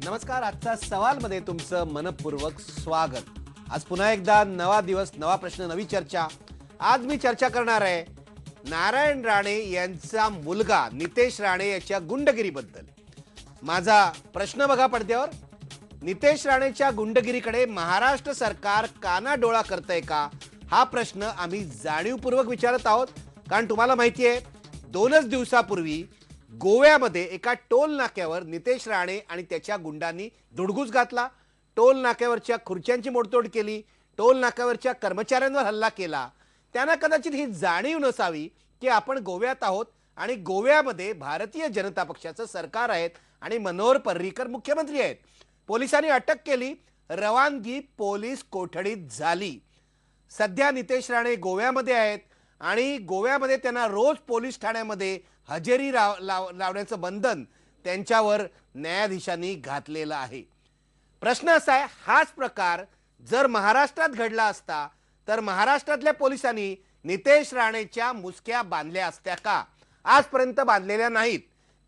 नमस्कार. आजचा सवालमध्ये तुमचं मनपूर्वक स्वागत. आज पुन्हा एकदा नवा दिवस, नवा प्रश्न, नवी चर्चा. आज मी चर्चा करणार आहे नारायण राणे यांचा मुलगा नितेश राणे याच्या गुंडगिरीबद्दल. माझा प्रश्न बघा पडद्यावर. नितेश राणेच्या गुंडगिरीकडे महाराष्ट्र सरकार कानाडोळा करतंय का, हा प्रश्न आम्ही जाणीवपूर्वक विचारत आहोत. कारण तुम्हाला माहिती आहे, 2च दिवसापूर्वी गोव्यामध्ये एका टोल नाक्यावर नितेश राणे आणि त्याच्या गुंडांनी धुडगूस घातला. टोल नाक्यावरच्या खुर्च्यांची मोडतोड केली, टोल नाक्यावरच्या कर्मचाऱ्यांवर हल्ला केला. त्यांना कदाचित ही जाणीव नसावी की आपण गोव्यात आहोत आणि गोव्यामध्ये भारतीय जनता पक्षाचं सरकार आहे आणि मनोहर पर्रीकर मुख्यमंत्री आहेत. पोलिसांनी अटक केली, रवानगी पोलीस कोठडीत झाली. सध्या नितेश राणे गोव्यामध्ये आहेत आणि गोव्यामध्ये त्यांना रोज पोलीस ठाण्यामध्ये हजेरी लावण्याचं बंधन त्यांच्यावर न्यायाधीशांनी घातलेलं आहे. प्रश्न असा आहे, हाच प्रकार जर महाराष्ट्रात घडला असता तर महाराष्ट्रातल्या पोलिसांनी नितेश राणेच्या मुसक्या बांधल्या असत्या का? आजपर्यंत बांधलेल्या नाहीत.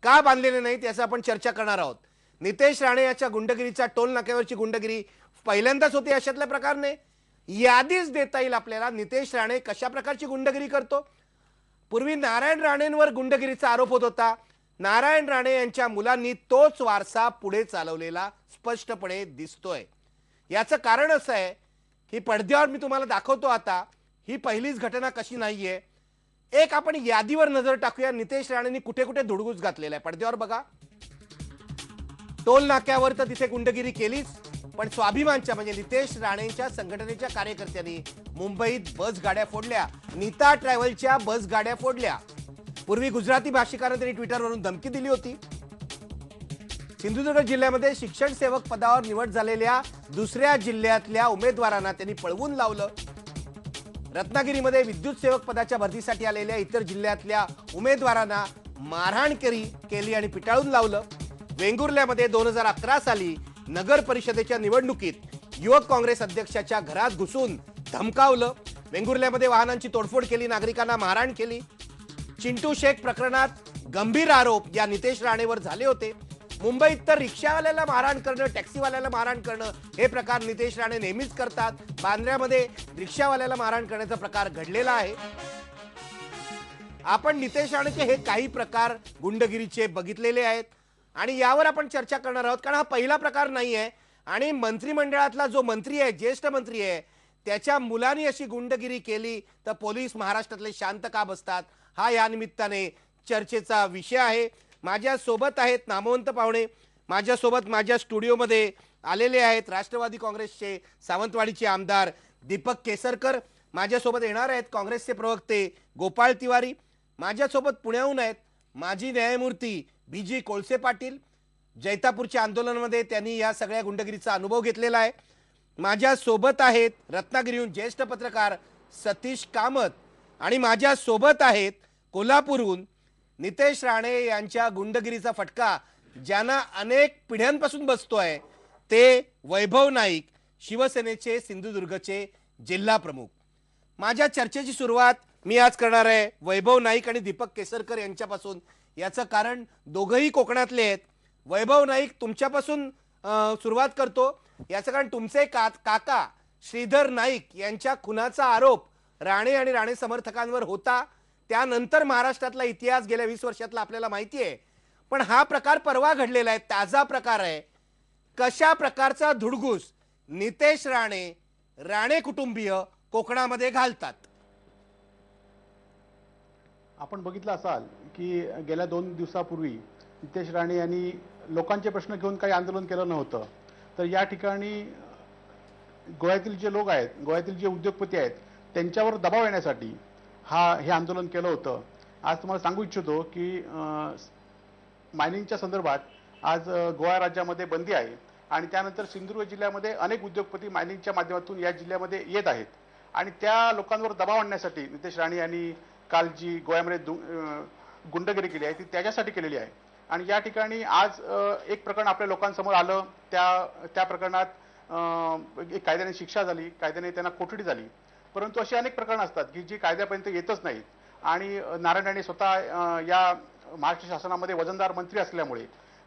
का बांधलेल्या नाहीत याचं आपण चर्चा करणार आहोत. नितेश राणे याच्या गुंडगिरीचा, टोल नाक्यावरची गुंडगिरी पहिल्यांदाच होती अशातल्या प्रकारने. यादीच देता येईल आपल्याला नितेश राणे कशा प्रकारची गुंडगिरी करतो. पूर्वी नारायण राणेंवर गुंडगिरीचा आरोप होत होता. नारायण राणे यांच्या मुलांनी तोच वारसा पुढे चालवलेला स्पष्टपणे दिसतोय. याचं कारण असं आहे की पडद्यावर मी तुम्हाला दाखवतो आता, ही पहिलीच घटना कशी नाहीये. एक आपण यादीवर नजर टाकूया. नितेश राणेंनी कुठे कुठे धुडगूस घातलेला आहे पडद्यावर बघा. टोल नाक्यावर तर तिथे गुंडगिरी केलीच, पण स्वाभिमानच्या म्हणजे नितेश राणेंच्या संघटनेच्या कार्यकर्त्यांनी मुंबईत बस गाड्या फोडल्या, नीता ट्रॅव्हलच्या बस गाड्या फोडल्या. पूर्वी गुजराती भाषिकांना त्यांनी ट्विटरवरून धमकी दिली होती. सिंधुदुर्ग जिल्ह्यामध्ये शिक्षण सेवक पदावर निवड झालेल्या दुसऱ्या जिल्ह्यातल्या उमेदवारांना त्यांनी पळवून लावलं. रत्नागिरीमध्ये विद्युत सेवक पदाच्या भरतीसाठी आलेल्या इतर जिल्ह्यातल्या उमेदवारांना मारहाण केली आणि पिटाळून लावलं. वेंगुर्ल्यामध्ये 2011 साली नगर परिषदेच्या निवडणुकीत युवक काँग्रेस अध्यक्षाच्या घरात घुसून धमकावलं. वेंगुर्ल्यामध्ये वाहनांची तोडफोड केली, नागरिकांना मारहाण केली. चिंटू शेख प्रकरणात गंभीर आरोप या नितेश राणेवर झाले होते. मुंबईत तर रिक्षावाल्याला मारहाण करणं, टॅक्सीवाल्याला मारहाण करणं हे प्रकार नितेश राणे नेहमीच करतात. बांद्र्यामध्ये रिक्षावाल्याला मारहाण करण्याचा प्रकार घडलेला आहे. आपण नितेश राणेचे हे काही प्रकार गुंडगिरीचे बघितलेले आहेत आणि यावर आपण चर्चा करणार आहोत. कारण हा पहिला प्रकार नाही आहे आणि मंत्रिमंडळातला जो मंत्री आहे, ज्येष्ठ मंत्री आहे, त्याच्या मुलांनी अशी गुंडगिरी केली तर पोलीस महाराष्ट्रातले शांत का बसतात, हा या निमित्ताने चर्चेचा विषय आहे. माझ्यासोबत आहेत नामवंत पाहुणे. माझ्यासोबत माझ्या स्टुडिओमध्ये आलेले आहेत राष्ट्रवादी काँग्रेसचे सावंतवाडीचे आमदार दीपक केसरकर. माझ्यासोबत येणार आहेत काँग्रेसचे प्रवक्ते गोपाळ तिवारी. माझ्यासोबत पुण्याहून आहेत माजी न्यायमूर्ती BG कोळसे पाटील. जैतापूरच्या आंदोलनामध्ये त्यांनी या सगळ्या गुंडगिरीचा अनुभव घेतलेला आहे. माझ्यासोबत आहेत रत्नागिरीहून ज्येष्ठ पत्रकार सतीश कामत आणि माझ्यासोबत आहेत कोल्हापूरहून नितेश राणे यांच्या गुंडगिरीचा फटका ज्यांना अनेक पिढ्यांपासून बसतोय ते वैभव नाईक, शिवसेनेचे सिंधुदुर्गचे जिल्हा प्रमुख. माझ्या चर्चेची सुरुवात मी आज करणार आहे वैभव नाईक आणि दीपक केसरकर यांच्यापासून. याचं कारण दोघंही कोकणातले आहेत. वैभव नाईक, तुमच्यापासून सुरुवात करतो. याचं कारण तुमचे काका श्रीधर नाईक यांच्या खुनाचा आरोप राणे आणि राणे समर्थकांवर होता. त्यानंतर महाराष्ट्रातला इतिहास गेल्या 20 वर्षातला आपल्याला माहिती आहे. पण हा प्रकार परवा घडलेला आहे, ताजा प्रकार आहे. कशा प्रकारचा धुडगूस नितेश राणे कुटुंबीय कोकणामध्ये घालतात? आपण बघितलं असाल की गेल्या 2 दिवसापूर्वी नितेश राणे यांनी लोकांचे प्रश्न घेऊन काही आंदोलन केलं नव्हतं. तर या ठिकाणी गोव्यातील जे लोक आहेत, गोव्यातील जे उद्योगपती आहेत, त्यांच्यावर दबाव येण्यासाठी हे आंदोलन केलं होतं. आज तुम्हाला सांगू इच्छितो की मायनिंगच्या संदर्भात आज गोवा राज्यामध्ये बंदी आहे आणि त्यानंतर सिंधुदुर्ग जिल्ह्यामध्ये अनेक उद्योगपती मायनिंगच्या माध्यमातून या जिल्ह्यामध्ये येत आहेत आणि त्या लोकांवर दबाव आणण्यासाठी नितेश राणे यांनी काल जी गोव्यामध्ये गुंडगिरी केली आहे ती त्याच्यासाठी केलेली आहे. आणि या ठिकाणी आज एक प्रकरण आपल्या लोकांसमोर आलं. त्या प्रकरणात एक कायद्याने शिक्षा झाली, कायद्याने त्यांना कोठडी झाली. परंतु अशी अनेक प्रकरणं असतात की जी कायद्यापर्यंत येतच नाहीत आणि नारायण राणे स्वतः या महाराष्ट्र शासनामध्ये वजनदार मंत्री असल्यामुळे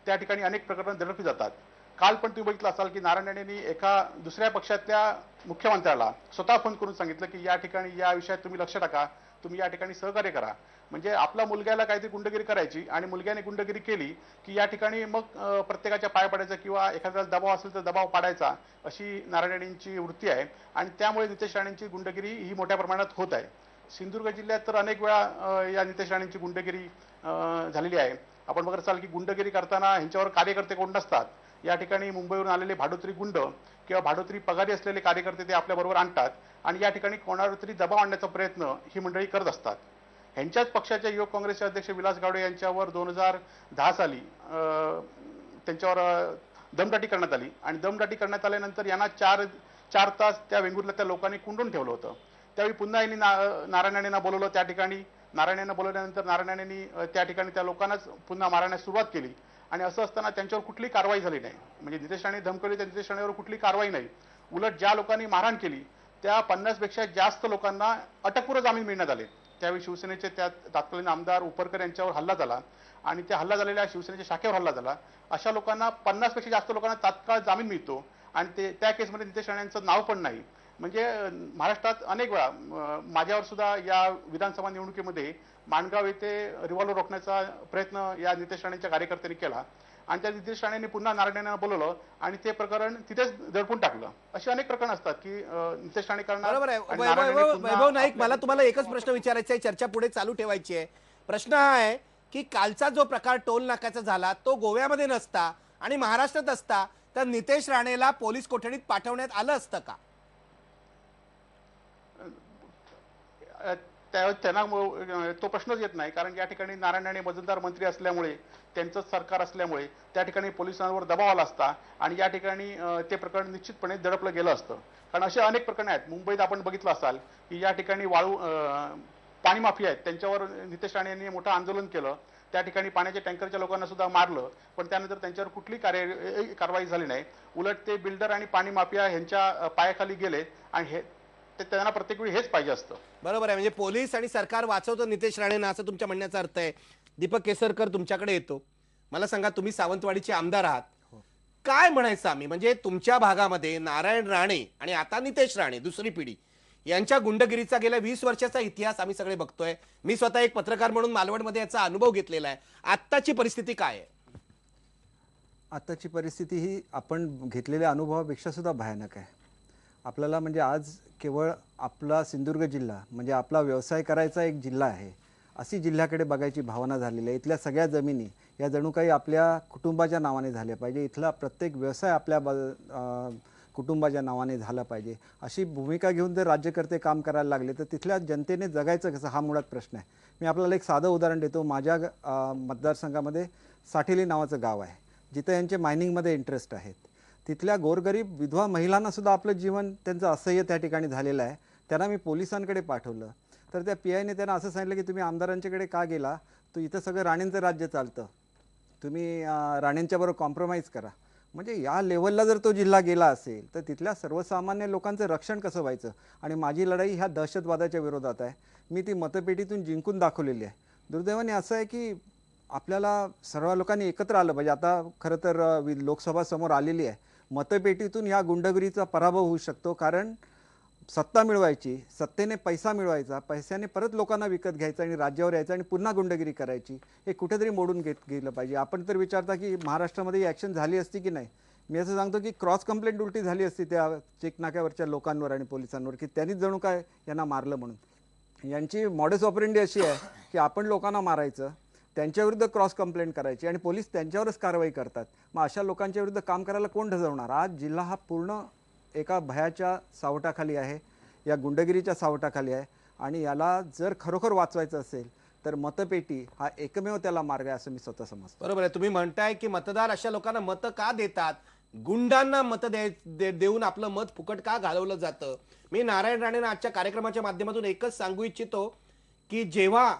त्या ठिकाणी अनेक प्रकरणं दडपली जातात. काल पण तुम्ही बघितलं असाल की नारायण राणेंनी एका दुसऱ्या पक्षातल्या मुख्यमंत्र्याला स्वतः फोन करून सांगितलं की या ठिकाणी या विषयात तुम्ही लक्ष टाका, तुम्ही या ठिकाणी सहकार्य करा. म्हणजे आपल्या मुलग्याला काहीतरी गुंडगिरी करायची आणि मुलग्याने गुंडगिरी केली की या ठिकाणी मग प्रत्येकाच्या पाय पडायचं किंवा एखाद्याला दबाव असेल तर दबाव पाडायचा, अशी नारायण राणेंची वृत्ती आहे. आणि त्यामुळे नितेश राणेंची गुंडगिरी ही मोठ्या प्रमाणात होत आहे. सिंधुदुर्ग जिल्ह्यात तर अनेक वेळा या नितेश राणेंची गुंडगिरी झालेली आहे. आपण बघत असाल की गुंडगिरी करताना ह्यांच्यावर कार्यकर्ते कोण नसतात. या ठिकाणी मुंबईवरून आलेले भाडोत्री गुंड किंवा भाडोत्री पगारी असलेले कार्यकर्ते ते आपल्याबरोबर आणतात आणि या ठिकाणी कोणावर तरी दबाव आणण्याचा प्रयत्न ही मंडळी करत असतात. ह्यांच्याच पक्षाच्या युवक काँग्रेसचे अध्यक्ष विलास गावडे यांच्यावर 2010 साली त्यांच्यावर दमदाटी करण्यात आली आणि दमदाटी करण्यात आल्यानंतर यांना चार तास त्या वेंगुर्ल्यात त्या लोकांनी कुंडून ठेवलं होतं. त्यावेळी पुन्हा यांनी नारायण राणेंना बोलवलं. त्या ठिकाणी नारायण राणेंना बोलवल्यानंतर नारायण राणेंनी त्या ठिकाणी त्या लोकांनाच पुन्हा मारण्यास सुरुवात केली आणि असं असताना त्यांच्यावर कुठली कारवाई झाली नाही. म्हणजे नितेश राणे धमकवली त्या नितेश राणेवर कुठली कारवाई नाही. उलट ज्या लोकांनी मारहाण केली त्या 50 पेक्षा जास्त लोकांना अटकपूर्व जामीन मिळण्यात आले. त्यावेळी शिवसेनेचे त्या तत्कालीन आमदार उपरकर यांच्यावर हल्ला झाला आणि त्या हल्ला झालेल्या शिवसेनेच्या शाखेवर हल्ला झाला. अशा लोकांना 50 पेक्षा जास्त लोकांना तात्काळ जामीन मिळतो आणि त्या केसमध्ये नितेश राणेंचं नाव पण नाही. म्हणजे महाराष्ट्रात अनेक वेळा माझ्यावर सुद्धा या विधानसभा निवडणुकीमध्ये माणगाव येथे रिव्हॉल्वर रोखण्याचा प्रयत्न या नितेश राणेंच्या कार्यकर्त्यांनी केला आणि त्या नितेश राणेंनी पुन्हा नारायण राणेंना बोलवलं आणि ते प्रकरण तिथेच दडपून टाकलं. अशी अनेक प्रकरण असतात की नितेश राणे करणार. बरोबर आहे. वैभव नाईक, मला तुम्हाला एकच प्रश्न विचारायचा आहे, चर्चा पुढे चालू ठेवायची आहे. प्रश्न हा आहे की कालचा जो प्रकार टोल नाक्याचा झाला तो गोव्यामध्ये नसता आणि महाराष्ट्रात असता तर नितेश राणेला पोलीस कोठडीत पाठवण्यात आलं असतं का? त्यांना तो प्रश्नच येत नाही. कारण या ठिकाणी नारायण राणे वजनदार मंत्री असल्यामुळे, त्यांचं सरकार असल्यामुळे त्या ठिकाणी पोलिसांवर दबाव आला असता आणि या ठिकाणी ते प्रकरण निश्चितपणे दडपलं गेलं असतं. कारण असे अनेक प्रकरण आहेत. मुंबईत आपण बघितलं असाल की या ठिकाणी पाणी माफिया आहेत, त्यांच्यावर नितेश राणे यांनी मोठं आंदोलन केलं. त्या ठिकाणी पाण्याच्या टँकरच्या लोकांना सुद्धा मारलं, पण त्यानंतर त्यांच्यावर कुठली कारवाई झाली नाही. उलट ते बिल्डर आणि पाणी माफिया ह्यांच्या पायाखाली गेले आणि त्यांना प्रत्येक वेळी हेच पाहिजे असतं. बरोबर आहे. म्हणजे पोलीस आणि सरकार वाचवतं नितेश राणेंना, असं तुमच्या म्हणण्याचा अर्थ आहे. दीपक केसरकर, तुमच्याकडे येतो. मला सांगा, तुम्ही सावंतवाडीचे आमदार आहात, काय म्हणायचं आम्ही, म्हणजे तुमच्या भागामध्ये नारायण राणे आणि आता नितेश राणे दुसरी पिढी यांच्या गुंडगिरीचा गेल्या 20 वर्षाचा इतिहास आम्ही सगळे बघतोय. मी स्वतः एक पत्रकार म्हणून मालवणमध्ये याचा अनुभव घेतलेला आहे. आत्ताची परिस्थिती काय आहे? आताची परिस्थिती ही आपण घेतलेल्या अनुभवापेक्षा सुद्धा भयानक आहे. आपल्याला म्हणजे आज केवळ आपला सिंधुदुर्ग जिल्हा म्हणजे आपला व्यवसाय करायचा एक जिल्हा आहे अशी जिल्ह्याकडे बघायची भावना झालेली आहे. इथल्या सगळ्या जमिनी या जणू काही आपल्या कुटुंबाच्या नावाने झाल्या पाहिजे. इथला प्रत्येक व्यवसाय आपल्या कुटुंबाच्या नावाने झाला पाहिजे अशी भूमिका घेऊन जर राज्यकर्ते काम करायला लागले तर तिथल्या जनतेने जगायचं कसं, हा मुळात प्रश्न आहे. मी आपल्याला एक साधं उदाहरण देतो. माझ्या मतदारसंघामध्ये साठेली नावाचं गाव आहे जिथं यांचे मायनिंगमध्ये इंटरेस्ट आहेत. तिथल्या गोरगरीब विधवा महिलांना सुद्धा आपलं जीवन त्यांचं असह्य त्या ठिकाणी झालेलं आहे. त्यांना मी पोलिसांकडे पाठवलं तर त्या PIने त्यांना असं सांगितलं की तुम्ही आमदारांच्याकडे का गेला, तर इथं सगळं राणेंचं राज्य चालतं, तुम्ही राणेंच्याबरोबर कॉम्प्रोमाइज करा. म्हणजे या लेवलला जर तो जिल्हा गेला असेल तर तिथल्या सर्वसामान्य लोकांचं रक्षण कसं व्हायचं. आणि माझी लढाई ह्या दहशतवादाच्या विरोधात आहे. मी ती मतपेटीतून जिंकून दाखवलेली आहे. दुर्दैवाने असं आहे की आपल्याला सर्व लोकांनी एकत्र आलं पाहिजे. आता खरं तर लोकसभा समोर आलेली आहे. मतपेटीतून या गुंडगिरीचा पराभव होऊ शकतो. कारण सत्ता मिळवायची, सत्तेने पैसा मिळवायचा, पैशाने परत लोकांना विकत घ्यायचं आणि राज्यावर यायचं आणि पुन्हा गुंडगिरी करायची, हे कुठेतरी मोडून गेलं पाहिजे. आपण तर विचारता की महाराष्ट्रामध्ये ही ॲक्शन झाली असती की नाही. मी असं सांगतो की क्रॉस कंप्लेंट उलटी झाली असती त्या चेकनाक्यावरच्या लोकांवर आणि पोलिसांवर की त्यांनीच जणू काय यांना मारलं म्हणून. यांची मॉडस ऑपरेंडी अशी आहे की आपण लोकांना मारायचं, त्यांच्याविरुद्ध क्रॉस कंप्लेंट करायची आणि पोलीस त्यांच्यावरच कारवाई करतात. मग अशा लोकांच्या विरुद्ध काम करायला कोण धजवणार. आज जिल्हा हा पूर्ण एका भयाच्या सावटाखाली आहे, या गुंडगिरीच्या सावटाखाली आहे आणि याला जर खरोखर वाचवायचं असेल तर मतपेटी हा एकमेव त्याला मार्ग आहे असं मी स्वतः समजतो. बरोबर आहे. तुम्ही म्हणताय की मतदार अशा लोकांना मतं का देतात, गुंडांना मतं देऊन आपलं मत फुकट का घालवलं जातं. मी नारायण राणेंना आजच्या कार्यक्रमाच्या माध्यमातून एकच सांगू इच्छितो की जेव्हा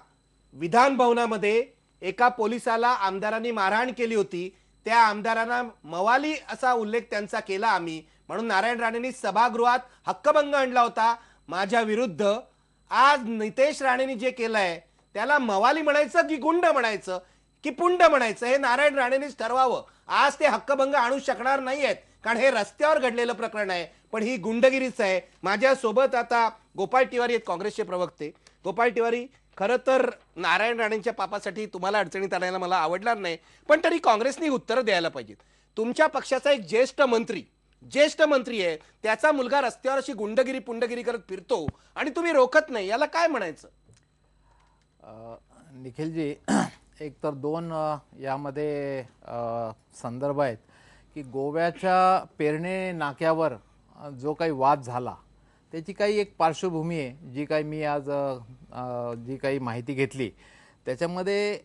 विधान भवनामध्ये एका पोलिसाला आमदारांनी मारहाण केली होती, त्या आमदारांना मवाली असा उल्लेख त्यांचा केला आम्ही, म्हणून नारायण राणेंनी सभागृहात हक्कभंग आणला होता माझ्या विरुद्ध. आज नितेश राणेंनी जे केलंय त्याला मवाली म्हणायचं की गुंड म्हणायचं, की पुंड म्हणायचं हे नारायण राणेंनीच ठरवावं. आज ते हक्कभंग आणू शकणार नाहीयेत, कारण हे रस्त्यावर घडलेलं प्रकरण आहे, पण ही गुंडगिरीच आहे. माझ्यासोबत आता गोपाळ तिवारी आहेत, काँग्रेसचे प्रवक्ते. गोपाळ तिवारी, खरं तर नारायण राणेंच्या पापासाठी तुम्हाला अडचणीत आणायला मला आवडणार नाही, पण तरी काँग्रेसनी उत्तरं द्यायला पाहिजेत. तुमच्या पक्षाचा एक ज्येष्ठ मंत्री आहे, त्याचा मुलगा रस्त्यावर अशी गुंडगिरी पुंडगिरी करत फिरतो आणि तुम्ही रोखत नाही, याला काय म्हणायचं? निखिलजी, एक तर दोन यामध्ये संदर्भ आहेत की गोव्याच्या पेरणे नाक्यावर जो काही वाद झाला त्याची काही एक पार्श्वभूमी आहे, जी काही मी आज जी काही माहिती घेतली त्याच्यामध्ये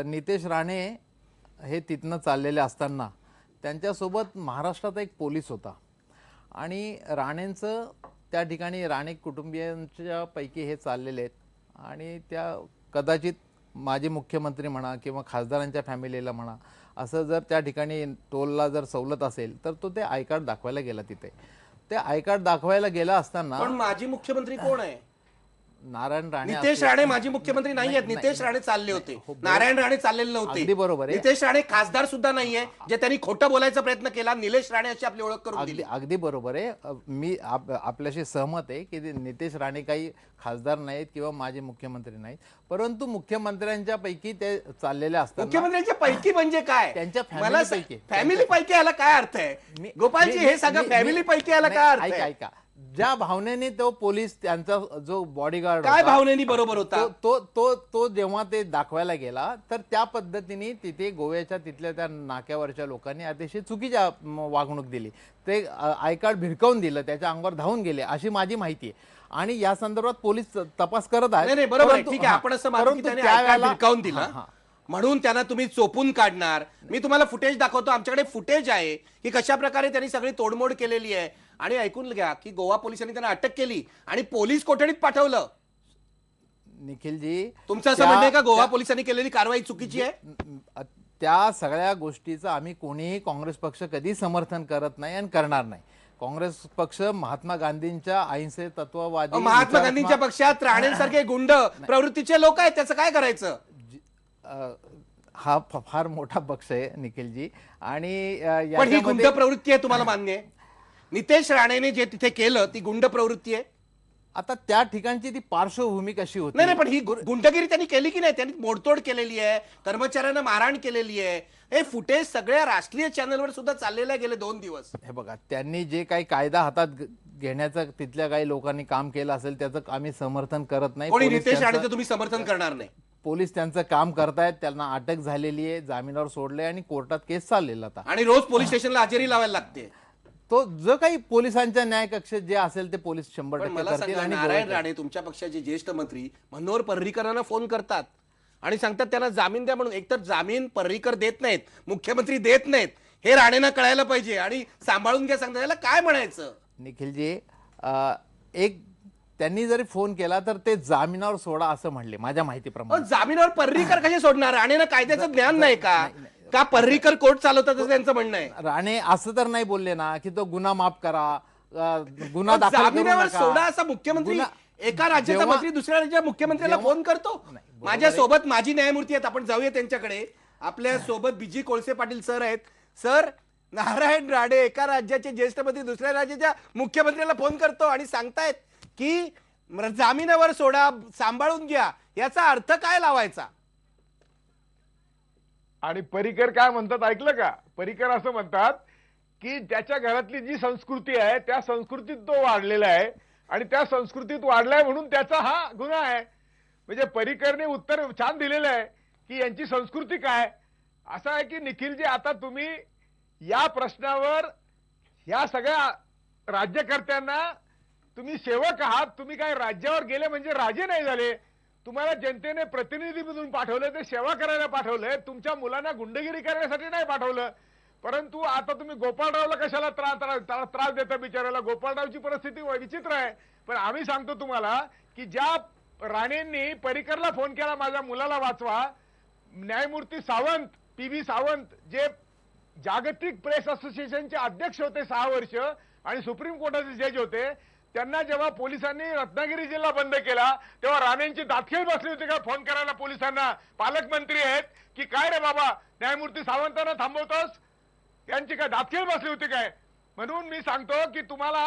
नितेश राणे हे तिथनं चाललेले असताना त्यांच्यासोबत महाराष्ट्रात एक पोलीस होता आणि राणेंचं त्या ठिकाणी राणे कुटुंबियांच्या पैकी हे चाललेले आहेत आणि त्या कदाचित माजी मुख्यमंत्री म्हणा किंवा खासदारांच्या फॅमिलीला म्हणा, असं जर त्या ठिकाणी टोलला जर सवलत असेल तर तो ते आय कार्ड दाखवायला गेला. तिथे ते आय कार्ड दाखवायला गेला असताना पण माजी मुख्यमंत्री कोण आहे? नारायण राणे. नितेश राणे माजी मुख्यमंत्री नाही आहेत. नितेश राणे चालले होते, नारायण राणे चाललेले नव्हते. अगदी बरोबर आहे. नितेश राणे खासदार सुद्धा नाहीये, जे त्यांनी खोटं बोलायचा प्रयत्न केला. निलेश राणे अशी आपली ओळख करून दिली. अगदी बरोबर आहे. मी आपल्याशी सहमत आहे की नितेश राणे काही खासदार नाहीत किंवा माजी मुख्यमंत्री नाहीत, परंतु मुख्यमंत्र्यांच्या पैकी ते चाललेले असतात. मुख्यमंत्र्यांच्या पैकी म्हणजे काय? त्यांच्या मला फॅमिली पैकी याला काय अर्थ आहे? गोपालजी, हे सांगा, फॅमिली पैकी याला काय अर्थ आहे? ऐका, ज्या भावनेने तो पोलीस त्यांचा जो बॉडीगार्ड काय भावनेनी बरोबर होता तो जेव्हा ते दाखवायला गेला तर त्या पद्धतीने तिथे गोव्याच्या तिथल्या त्या नाक्यावरच्या लोकांनी अतिशय चुकीच्या वागणूक दिली. ते आय कार्ड भिरकावून दिलं, त्याच्या अंगावर धावून गेले अशी माझी माहिती आहे आणि या संदर्भात पोलीस तपास करत आहेत. नाही, बरोबर आहे, ठीक आहे. आपण असं मानू की त्याने आय कार्ड भिरकावून दिला म्हणून त्यांना तुम्ही चोपून काढणार. मी तुम्हाला फुटेज दाखवतो, आमच्याकडे फुटेज आहे की कशा प्रकारे त्यांनी सगळी तोडमोड केलेली आहे. आणि ऐकून घ्या की गोवा पोलिसांनी त्यांना अटक केली आणि पोलीस कोठडीत पाठवलं. निखिलजी, तुमचं असं म्हणणं आहे का गोवा पोलिसांनी केलेली कारवाई चुकीची आहे? त्या सगळ्या गोष्टीचं आम्ही कोणीही काँग्रेस पक्ष कधी समर्थन करत नाही आणि करणार नाही. काँग्रेस पक्ष महात्मा गांधींच्या अहिंसे तत्ववादी, महात्मा गांधींच्या पक्षात राणेंसारखे गुंड प्रवृत्तीचे लोक आहेत, त्याचं काय करायचं? हा फार मोठा पक्ष आहे निखिलजी आणि पण ही गुंड प्रवृत्ती आहे, तुम्हाला मान्य आहे? नितेश राणेने जे तिथे केलं ती गुंड प्रवृत्ती आहे. आता त्या ठिकाणची ती पार्श्वभूमी कशी होती? नाही, पण ही गुंडगिरी त्यांनी केली की नाही? त्यांनी मोडतोड केलेली आहे, कर्मचाऱ्यांना मारहाण केलेली आहे. हे फुटेज सगळ्या राष्ट्रीय चॅनलवर सुद्धा चाललेलं गेले 2 दिवस. हे बघा, त्यांनी जे काही कायदा हातात घेण्याचं तिथल्या काही लोकांनी काम केलं असेल त्याचं आम्ही समर्थन करत नाही. कोणी नितेश राणेचं तुम्ही समर्थन करणार नाही? पोलीस त्यांचं काम करतायत, त्यांना अटक झालेली आहे, जामिनावर सोडले आणि कोर्टात केस चाललेला होता आणि रोज पोलीस स्टेशनला हजेरी लावायला लागते. तो जो काही पोलिसांच्या न्याय कक्षेत जे असेल ते पोलीस 100% मला करतील. सांगा, आणि नारायण राणे तुमच्या पक्षाचे ज्येष्ठ मंत्री मनोहर पर्रीकरांना फोन करतात आणि सांगतात त्यांना जामीन द्या म्हणून. एकतर जामीन पर्रीकर देत नाहीत, मुख्यमंत्री देत नाहीत, हे राणेंना कळायला पाहिजे आणि सांभाळून घ्या सांगतात. याला काय म्हणायचं? निखिलजी, एक त्यांनी जरी फोन केला तर ते जामिनावर सोडा असं म्हणले माझ्या माहितीप्रमाणे. जामिनावर पर्रीकर कसे सोडणार? राणेंना कायद्याचं ज्ञान नाही का पर्रीकर कोर्ट चालवतात असं त्यांचं म्हणणं आहे? राणे असं तर नाही बोलले ना की तो गुन्हा माफ करा, गुन्हा दाखल करू जामिनावर नका. सोडा असं मुख्यमंत्री एका राज्याचा मंत्री दुसऱ्या राज्याच्या मुख्यमंत्र्याला फोन करतो? माझ्या सोबत माजी न्यायमूर्ती आहेत, आपण जाऊया त्यांच्याकडे. आपल्या सोबत बीजी कोळसे पाटील सर आहेत. सर, नारायण राणे एका राज्याचे ज्येष्ठ मंत्री दुसऱ्या राज्याच्या मुख्यमंत्र्याला फोन करतो आणि सांगतायत की जामिनावर सोडा, सांभाळून घ्या, याचा अर्थ काय लावायचा? आणि पर्रीकर काय म्हणतात ऐकलं का? पर्रीकर असं म्हणतात की त्याच्या घरातली जी संस्कृती आहे त्या संस्कृतीत तो वाढलेला आहे आणि त्या संस्कृतीत वाढलाय म्हणून त्याचा हा गुन्हा आहे. म्हणजे पर्रीकरने उत्तर छान दिलेलं आहे की यांची संस्कृती काय. असं आहे की निखिलजी, आता तुम्ही या प्रश्नावर या सगळ्या राज्यकर्त्यांना, तुम्ही सेवक आहात, तुम्ही काय राज्यावर गेले म्हणजे राजे नाही झाले. तुम्हाला जनतेने प्रतिनिधी म्हणून पाठवलं, ते सेवा करायला पाठवलंय, तुमच्या मुलांना गुंडगिरी करण्यासाठी नाही पाठवलं. परंतु आता तुम्ही गोपाळरावला कशाला त्रास देता? बिचारायला गोपाळरावची परिस्थिती विचित्र आहे. पण आम्ही सांगतो तुम्हाला की ज्या राणेंनी पर्रीकरला फोन केला माझ्या मुलाला वाचवा, न्यायमूर्ती सावंत, PV सावंत, जे जागतिक प्रेस असोसिएशनचे अध्यक्ष होते 6 वर्ष आणि सुप्रीम कोर्टाचे जज होते, त्यांना जेव्हा पोलिसांनी रत्नागिरी जिल्हा बंद केला तेव्हा राणेंची दातखीळ बसली होती का फोन करायला पोलिसांना? पालकमंत्री आहेत की काय रे बाबा, न्यायमूर्ती सावंतांना थांबवतोस? यांची काय दातखीळ बसली होती काय? म्हणून मी सांगतो की तुम्हाला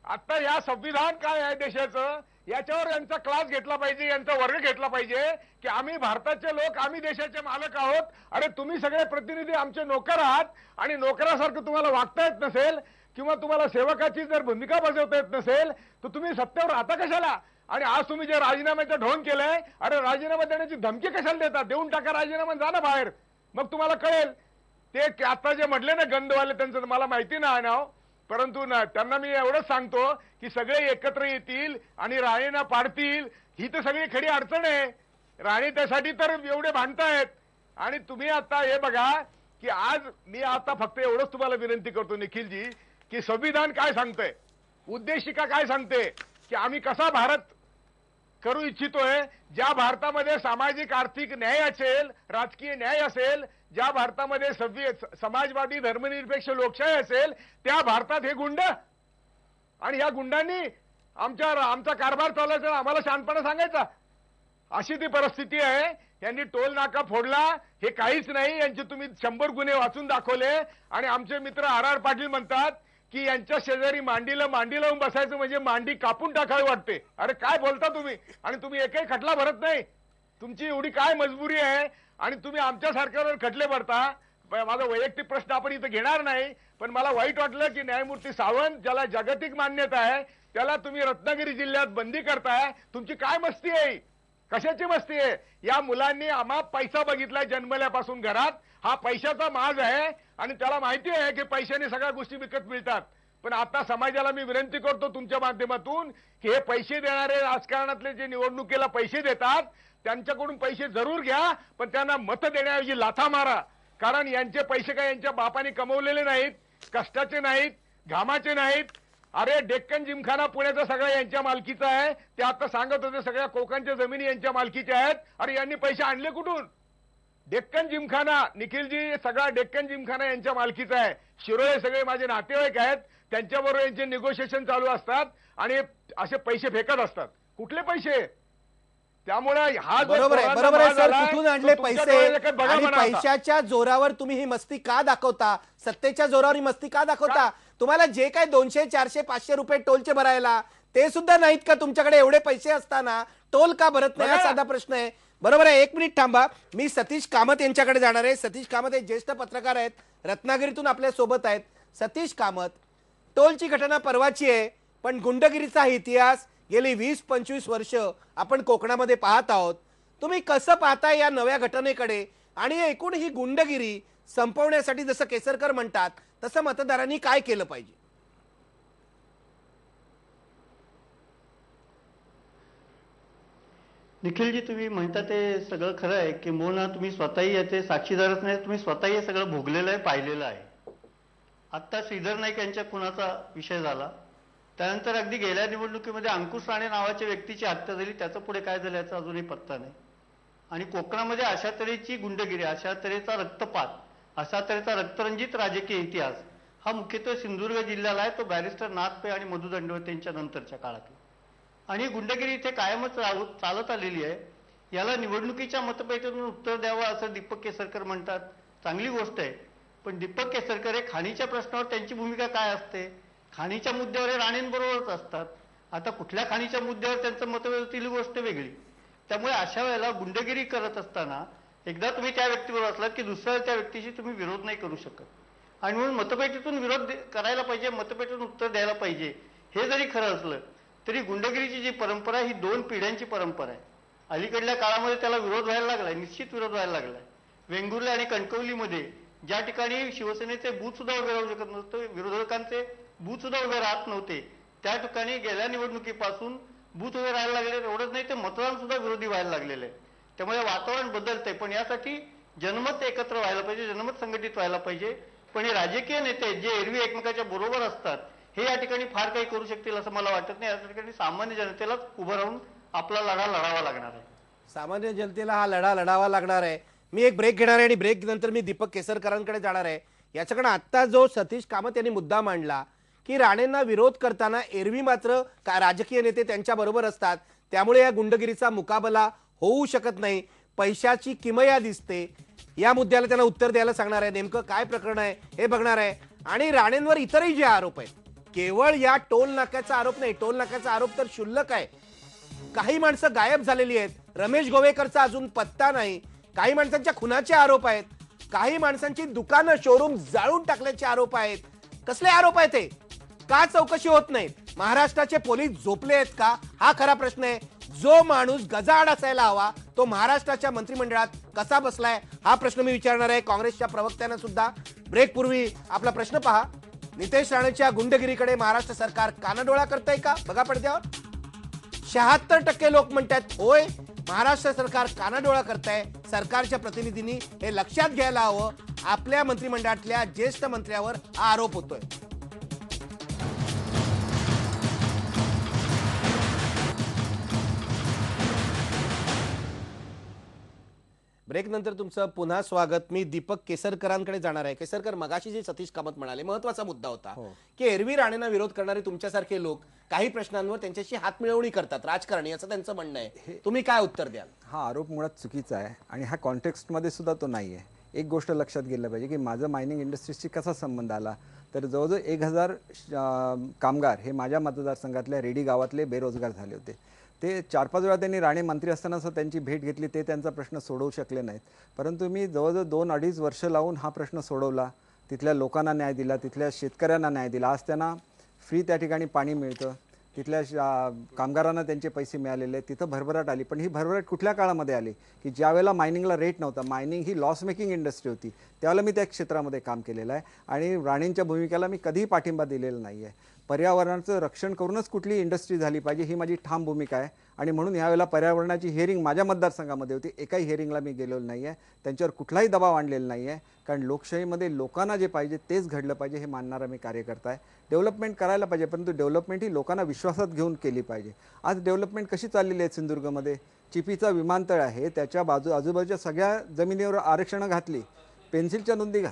आता या संविधान काय आहे देशाचं याच्यावर यांचा क्लास घेतला पाहिजे, यांचा वर्ग घेतला पाहिजे की आम्ही भारताचे लोक, आम्ही देशाचे मालक आहोत. अरे तुम्ही सगळे प्रतिनिधी आमचे नोकर आहात आणि नोकरासारखं तुम्हाला वागता येत नसेल किंवा तुम्हाला सेवकाची जर भूमिका बजावता येत नसेल तर तुम्ही सत्तेवर राहता कशाला? आणि आज तुम्ही जे राजीनाम्याचं ढोंग केलंय, अरे राजीनामा देण्याची धमकी कशाला देता? देऊन टाका राजीनामा, जा ना बाहेर, मग तुम्हाला कळेल. ते आता जे म्हटले ना गंधवाले, त्यांचं मला माहिती नाही नाव, परंतु त्यांना मी एवढंच सांगतो की सगळे एकत्र येतील आणि राणेंना पाडतील. ही तर सगळी खरी अडचण आहे. राणे त्यासाठी तर एवढे भांडतायत. आणि तुम्ही आता हे बघा की आज मी आता फक्त एवढंच तुम्हाला विनंती करतो निखिलजी की संविधान काय सांगतंय, उद्देशिका काय सांगते की आम्ही कसा भारत करू इच्छितोय, ज्या भारतामध्ये सामाजिक आर्थिक न्याय असेल, राजकीय न्याय असेल, ज्या भारतामध्ये समाजवादी धर्मनिरपेक्ष लोकशाही असेल, त्या भारतात हे गुंड आणि ह्या गुंडांनी आमचा कारभार चालवायचा, आम्हाला शांतपणे सांगायचा, अशी ती परिस्थिती आहे. यांनी टोल नाका फोडला, हे काहीच नाही. यांचे तुम्ही 100 गुन्हे वाचून दाखवले. आणि आमचे मित्र आर पाटील म्हणतात की यांच्या शेजारी मांडी लावून बसायचं म्हणजे मांडी कापून टाकावी वाटते. अरे काय बोलता तुम्ही? आणि तुम्ही एकही खटला भरत नाही. तुमची एवढी काय मजबुरी आहे आणि तुम्ही आमच्या सारख्यावर खटले भरता? माझा वैयक्तिक प्रश्न आपण इथं घेणार नाही, पण मला वाईट वाटलं की न्यायमूर्ती सावंत, ज्याला जागतिक मान्यता आहे, त्याला तुम्ही रत्नागिरी जिल्ह्यात बंदी करताय. तुमची काय मस्ती आहे? कशाची मस्ती आहे? या मुलांनी आम्हा पैसा बघितलाय जन्मल्यापासून घरात. हा पैशाचा माज आहे आणि त्याला माहिती आहे की पैशाने सगळ्या गोष्टी विकत मिळतात. पण आता समाजाला मी विनंती करतो तुमच्या माध्यमातून की हे पैसे देणारे राजकारणातले जे निवडणुकीला पैसे देतात त्यांच्याकडून पैसे जरूर घ्या, पण त्यांना मत देण्याऐवजी लाथा मारा. कारण यांचे पैसे काय यांच्या बापाने कमवलेले नाहीत, कष्टाचे नाहीत, घामाचे नाहीत. अरे डेक्कन जिमखाना पुण्याचा सगळा यांच्या मालकीचा आहे. ते आता सांगत होते सगळ्या कोकणच्या जमिनी यांच्या मालकीच्या आहेत. अरे यांनी पैसे आणले कुठून? डेक्कन जिमखाना, निखिलजी, सगळा डेक्कन जिमखाना यांच्या मालकीचा आहे. शिरोळे सगळे माझे नातेवाईक आहेत, त्यांच्याबरोबर यांचे निगोशिएशन चालू असतात आणि असे पैसे फेकत असतात. कुठले पैसे? त्यामुळे हा बरोबर आहे, बरोबर आहे सर. कुठून आणले पैसे आणि पैशाच्या पैशाच्या जोरावर तुम्ही ही मस्ती का दाखवता? सत्तेच्या जोरावर ही मस्ती का दाखवता? तुम्हाला जे काय 200, 400, 500 रुपये टोलचे भरायला ते सुद्धा नाहीत का तुमच्याकडे? एवढे पैसे असताना टोल का भरत नाही? हा साधा प्रश्न आहे. बरोबर आहे. 1 मिनिट थांबा, मी सतीश कामत यांच्याकडे जाणार आहे. सतीश कामत हे ज्येष्ठ पत्रकार आहेत, रत्नागिरीतून आपल्या सोबत आहेत. सतीश कामत, टोलची घटना परवाची आहे, पण गुंडगिरीचा इतिहास गेली 20-25 वर्ष आपण कोकणामध्ये पाहत आहोत. तुम्ही कसं पाहता या नव्या घटनेकडे? आणि एकूण ही गुंडगिरी संपवण्यासाठी जसं केसरकर म्हणतात तसं मतदारांनी काय केलं पाहिजे? निखिलजी, तुम्ही म्हणता ते सगळं खरं आहे की मोना तुम्ही स्वतःही याचे साक्षीदारच नाही, तुम्ही स्वतःही हे सगळं भोगलेलं आहे, पाहिलेलं आहे. आत्ता श्रीधर नाईक यांच्या खुनाचा विषय झाला, त्यानंतर अगदी गेल्या निवडणुकीमध्ये अंकुश राणे नावाच्या व्यक्तीची हत्या झाली. त्याचं पुढे काय झालं याचा अजूनही पत्ता नाही. आणि कोकणामध्ये अशा तऱ्हेची गुंडगिरी, अशा तऱ्हेचा रक्तपात, अशा तऱ्हेचा रक्तरंजित राजकीय इतिहास हा मुख्यत्वे सिंधुदुर्ग जिल्ह्याला आहे. तो बॅरिस्टर नाथ पै आणि मधु दंडवते यांच्या नंतरच्या काळातला. आणि ही गुंडगिरी इथे कायमच चालत आलेली आहे. याला निवडणुकीच्या मतपेटीतून उत्तर द्यावं असं दीपक केसरकर म्हणतात. चांगली गोष्ट आहे, पण दीपक केसरकर हे खाणीच्या प्रश्नावर त्यांची भूमिका काय असते? खाणीच्या मुद्द्यावर हे राणेंबरोबरच असतात. आता कुठल्या खाणीच्या मुद्द्यावर त्यांचं मतभेद होतील ही गोष्ट वेगळी. त्यामुळे अशा वेळेला गुंडगिरी करत असताना एकदा तुम्ही त्या व्यक्तीबरोबर असलात की दुसऱ्या त्या व्यक्तीशी तुम्ही विरोध नाही करू शकत. आणि म्हणून मतपेटीतून विरोध करायला पाहिजे, मतपेटीतून उत्तर द्यायला पाहिजे. हे जरी खरं असलं तरी गुंडगिरीची जी परंपरा ही 2 पिढ्यांची परंपरा आहे. अलीकडल्या काळामध्ये त्याला विरोध व्हायला लागलाय, निश्चित विरोध व्हायला लागलाय. वेंगुर्ले आणि कणकवलीमध्ये ज्या ठिकाणी शिवसेनेचे बूथ सुद्धा उभे राहू शकत नव्हते, विरोधकांचे बूथ सुद्धा उभे राहत नव्हते, त्या ठिकाणी गेल्या निवडणुकीपासून बूथ उभे राहायला लागले. एवढंच नाही, ते मतदान सुद्धा विरोधी व्हायला लागलेलं आहे. त्यामुळे वातावरण बदलतंय, पण यासाठी जनमत एकत्र व्हायला पाहिजे, जनमत संघटित व्हायला पाहिजे. पण हे राजकीय नेते जे एरवी एकमेकाच्या बरोबर असतात हे या ठिकाणी फार काही करू शकतील असं मला वाटत नाही. या ठिकाणी सामान्य जनतेलाच उभं राहून आपला लढा लढावा लागणार आहे. सामान्य जनतेला हा लढा लढावा लागणार आहे. मी एक ब्रेक घेणार आहे आणि ब्रेक नंतर मी दीपक केसरकरांकडे जाणार आहे. याच्याकडे आत्ता जो सतीश कामत यांनी मुद्दा मांडला की राणेंना विरोध करताना एरवी मात्र राजकीय नेते त्यांच्या बरोबर असतात, त्यामुळे या गुंडगिरीचा मुकाबला होऊ शकत नाही, पैशाची किमया दिसते. या मुद्द्याला त्यांना उत्तर द्यायला सांगणार आहे. नेमकं काय प्रकरण आहे हे बघणार आहे. आणि राणेंवर इतरही जे आरोप आहेत, केवळ या टोल नाक्याचा आरोप नाही, टोल नाक्याचा आरोप तर क्षुल्लक आहे. काही माणसं गायब झालेली आहेत, रमेश गोवेकरचा अजून पत्ता नाही. काही माणसांच्या खुनाचे आरोप आहेत, काही माणसांची दुकानं शोरूम जाळून टाकल्याचे आरोप आहेत. कसले आरोप आहेत ते? का चौकशी होत नाही? महाराष्ट्राचे पोलीस झोपले आहेत का? हा खरा प्रश्न आहे. जो माणूस गजाआड असायला हवा तो महाराष्ट्राच्या मंत्रिमंडळात कसा बसलाय हा प्रश्न मी विचारणार आहे काँग्रेसच्या प्रवक्त्यांना सुद्धा. ब्रेक पूर्वी आपला प्रश्न पहा. नितेश राणेच्या गुंडगिरीकडे महाराष्ट्र सरकार कानाडोळा करतंय का? बघा पडद्यावर 76% लोक म्हणतात होय, महाराष्ट्र सरकार कानाडोळा करताय. सरकारच्या प्रतिनिधींनी हे लक्षात घ्यायला हवं. आपल्या मंत्रिमंडळातल्या ज्येष्ठ मंत्र्यावर हा आरोप होतोय. ब्रेक नंतर तुमचं पुन्हा स्वागत. मी दीपक केसरकरांकडे जाणार आहे. केसरकर, मगाशी जे सतीश कामत म्हणाले महत्वाचा मुद्दा होता की एरवी राणेंना विरोध करणारे तुमच्यासारखे लोक काही प्रश्नांवर त्यांच्याशी हातमिळवणी करतात, राजकारणी, असं त्यांचं म्हणणं आहे. तुम्ही काय उत्तर द्याल? हा आरोप मुळात चुकीचा आहे आणि हा कॉन्टेक्स्टमध्ये सुद्धा तो नाही आहे. एक गोष्ट लक्षात गेलं पाहिजे की माझं मायनिंग इंडस्ट्रीशी कसा संबंध आला, तर जवळजवळ 1000 कामगार हे माझ्या मतदारसंघातल्या रेडी गावातले बेरोजगार झाले होते. ते 4-5 वेळा त्यांनी राणे मंत्री असताना असं त्यांची भेट घेतली, ते त्यांचा प्रश्न सोडवू शकले नाहीत. परंतु मी जवळजवळ 2-2.5 वर्ष लावून हा प्रश्न सोडवला. तिथल्या लोकांना न्याय दिला, तिथल्या शेतकऱ्यांना न्याय दिला. आज त्यांना फ्री त्या ठिकाणी पाणी मिळतं, तिथल्या कामगारांना त्यांचे पैसे मिळालेले. तिथं भरभराट आली. पण ही भरभराट कुठल्या काळामध्ये आली की ज्या वेळेला मायनिंगला रेट नव्हता, मायनिंग ही लॉस मेकिंग इंडस्ट्री होती, त्यावेळेला मी त्या क्षेत्रामध्ये काम केलेलं आहे आणि राणेंच्या भूमिकेला मी कधीही पाठिंबा दिलेला नाही आहे. पर्यावरणाचं रक्षण करूनच कुठली इंडस्ट्री झाली पाहिजे ही माझी ठाम भूमिका आहे आणि म्हणून यावेळेला पर्यावरणाची हिअरिंग माझ्या मतदारसंघामध्ये होती. एकाही हिअरिंगला मी गेलेलो नाही आहे, त्यांच्यावर कुठलाही दबाव आणलेला नाही आहे. कारण लोकशाहीमध्ये लोकांना जे पाहिजे तेच घडलं पाहिजे हे मानणारा मी कार्यकर्ता आहे. डेव्हलपमेंट करायला पाहिजे, परंतु डेव्हलपमेंट ही लोकांना विश्वासात घेऊन केली पाहिजे. आज डेव्हलपमेंट कशी चाललेली आहे सिंधुदुर्गमध्ये? चिपीचा विमानतळ आहे, त्याच्या आजूबाजूच्या सगळ्या जमिनीवर आरक्षणं घातली, पेन्सिलच्या नोंदी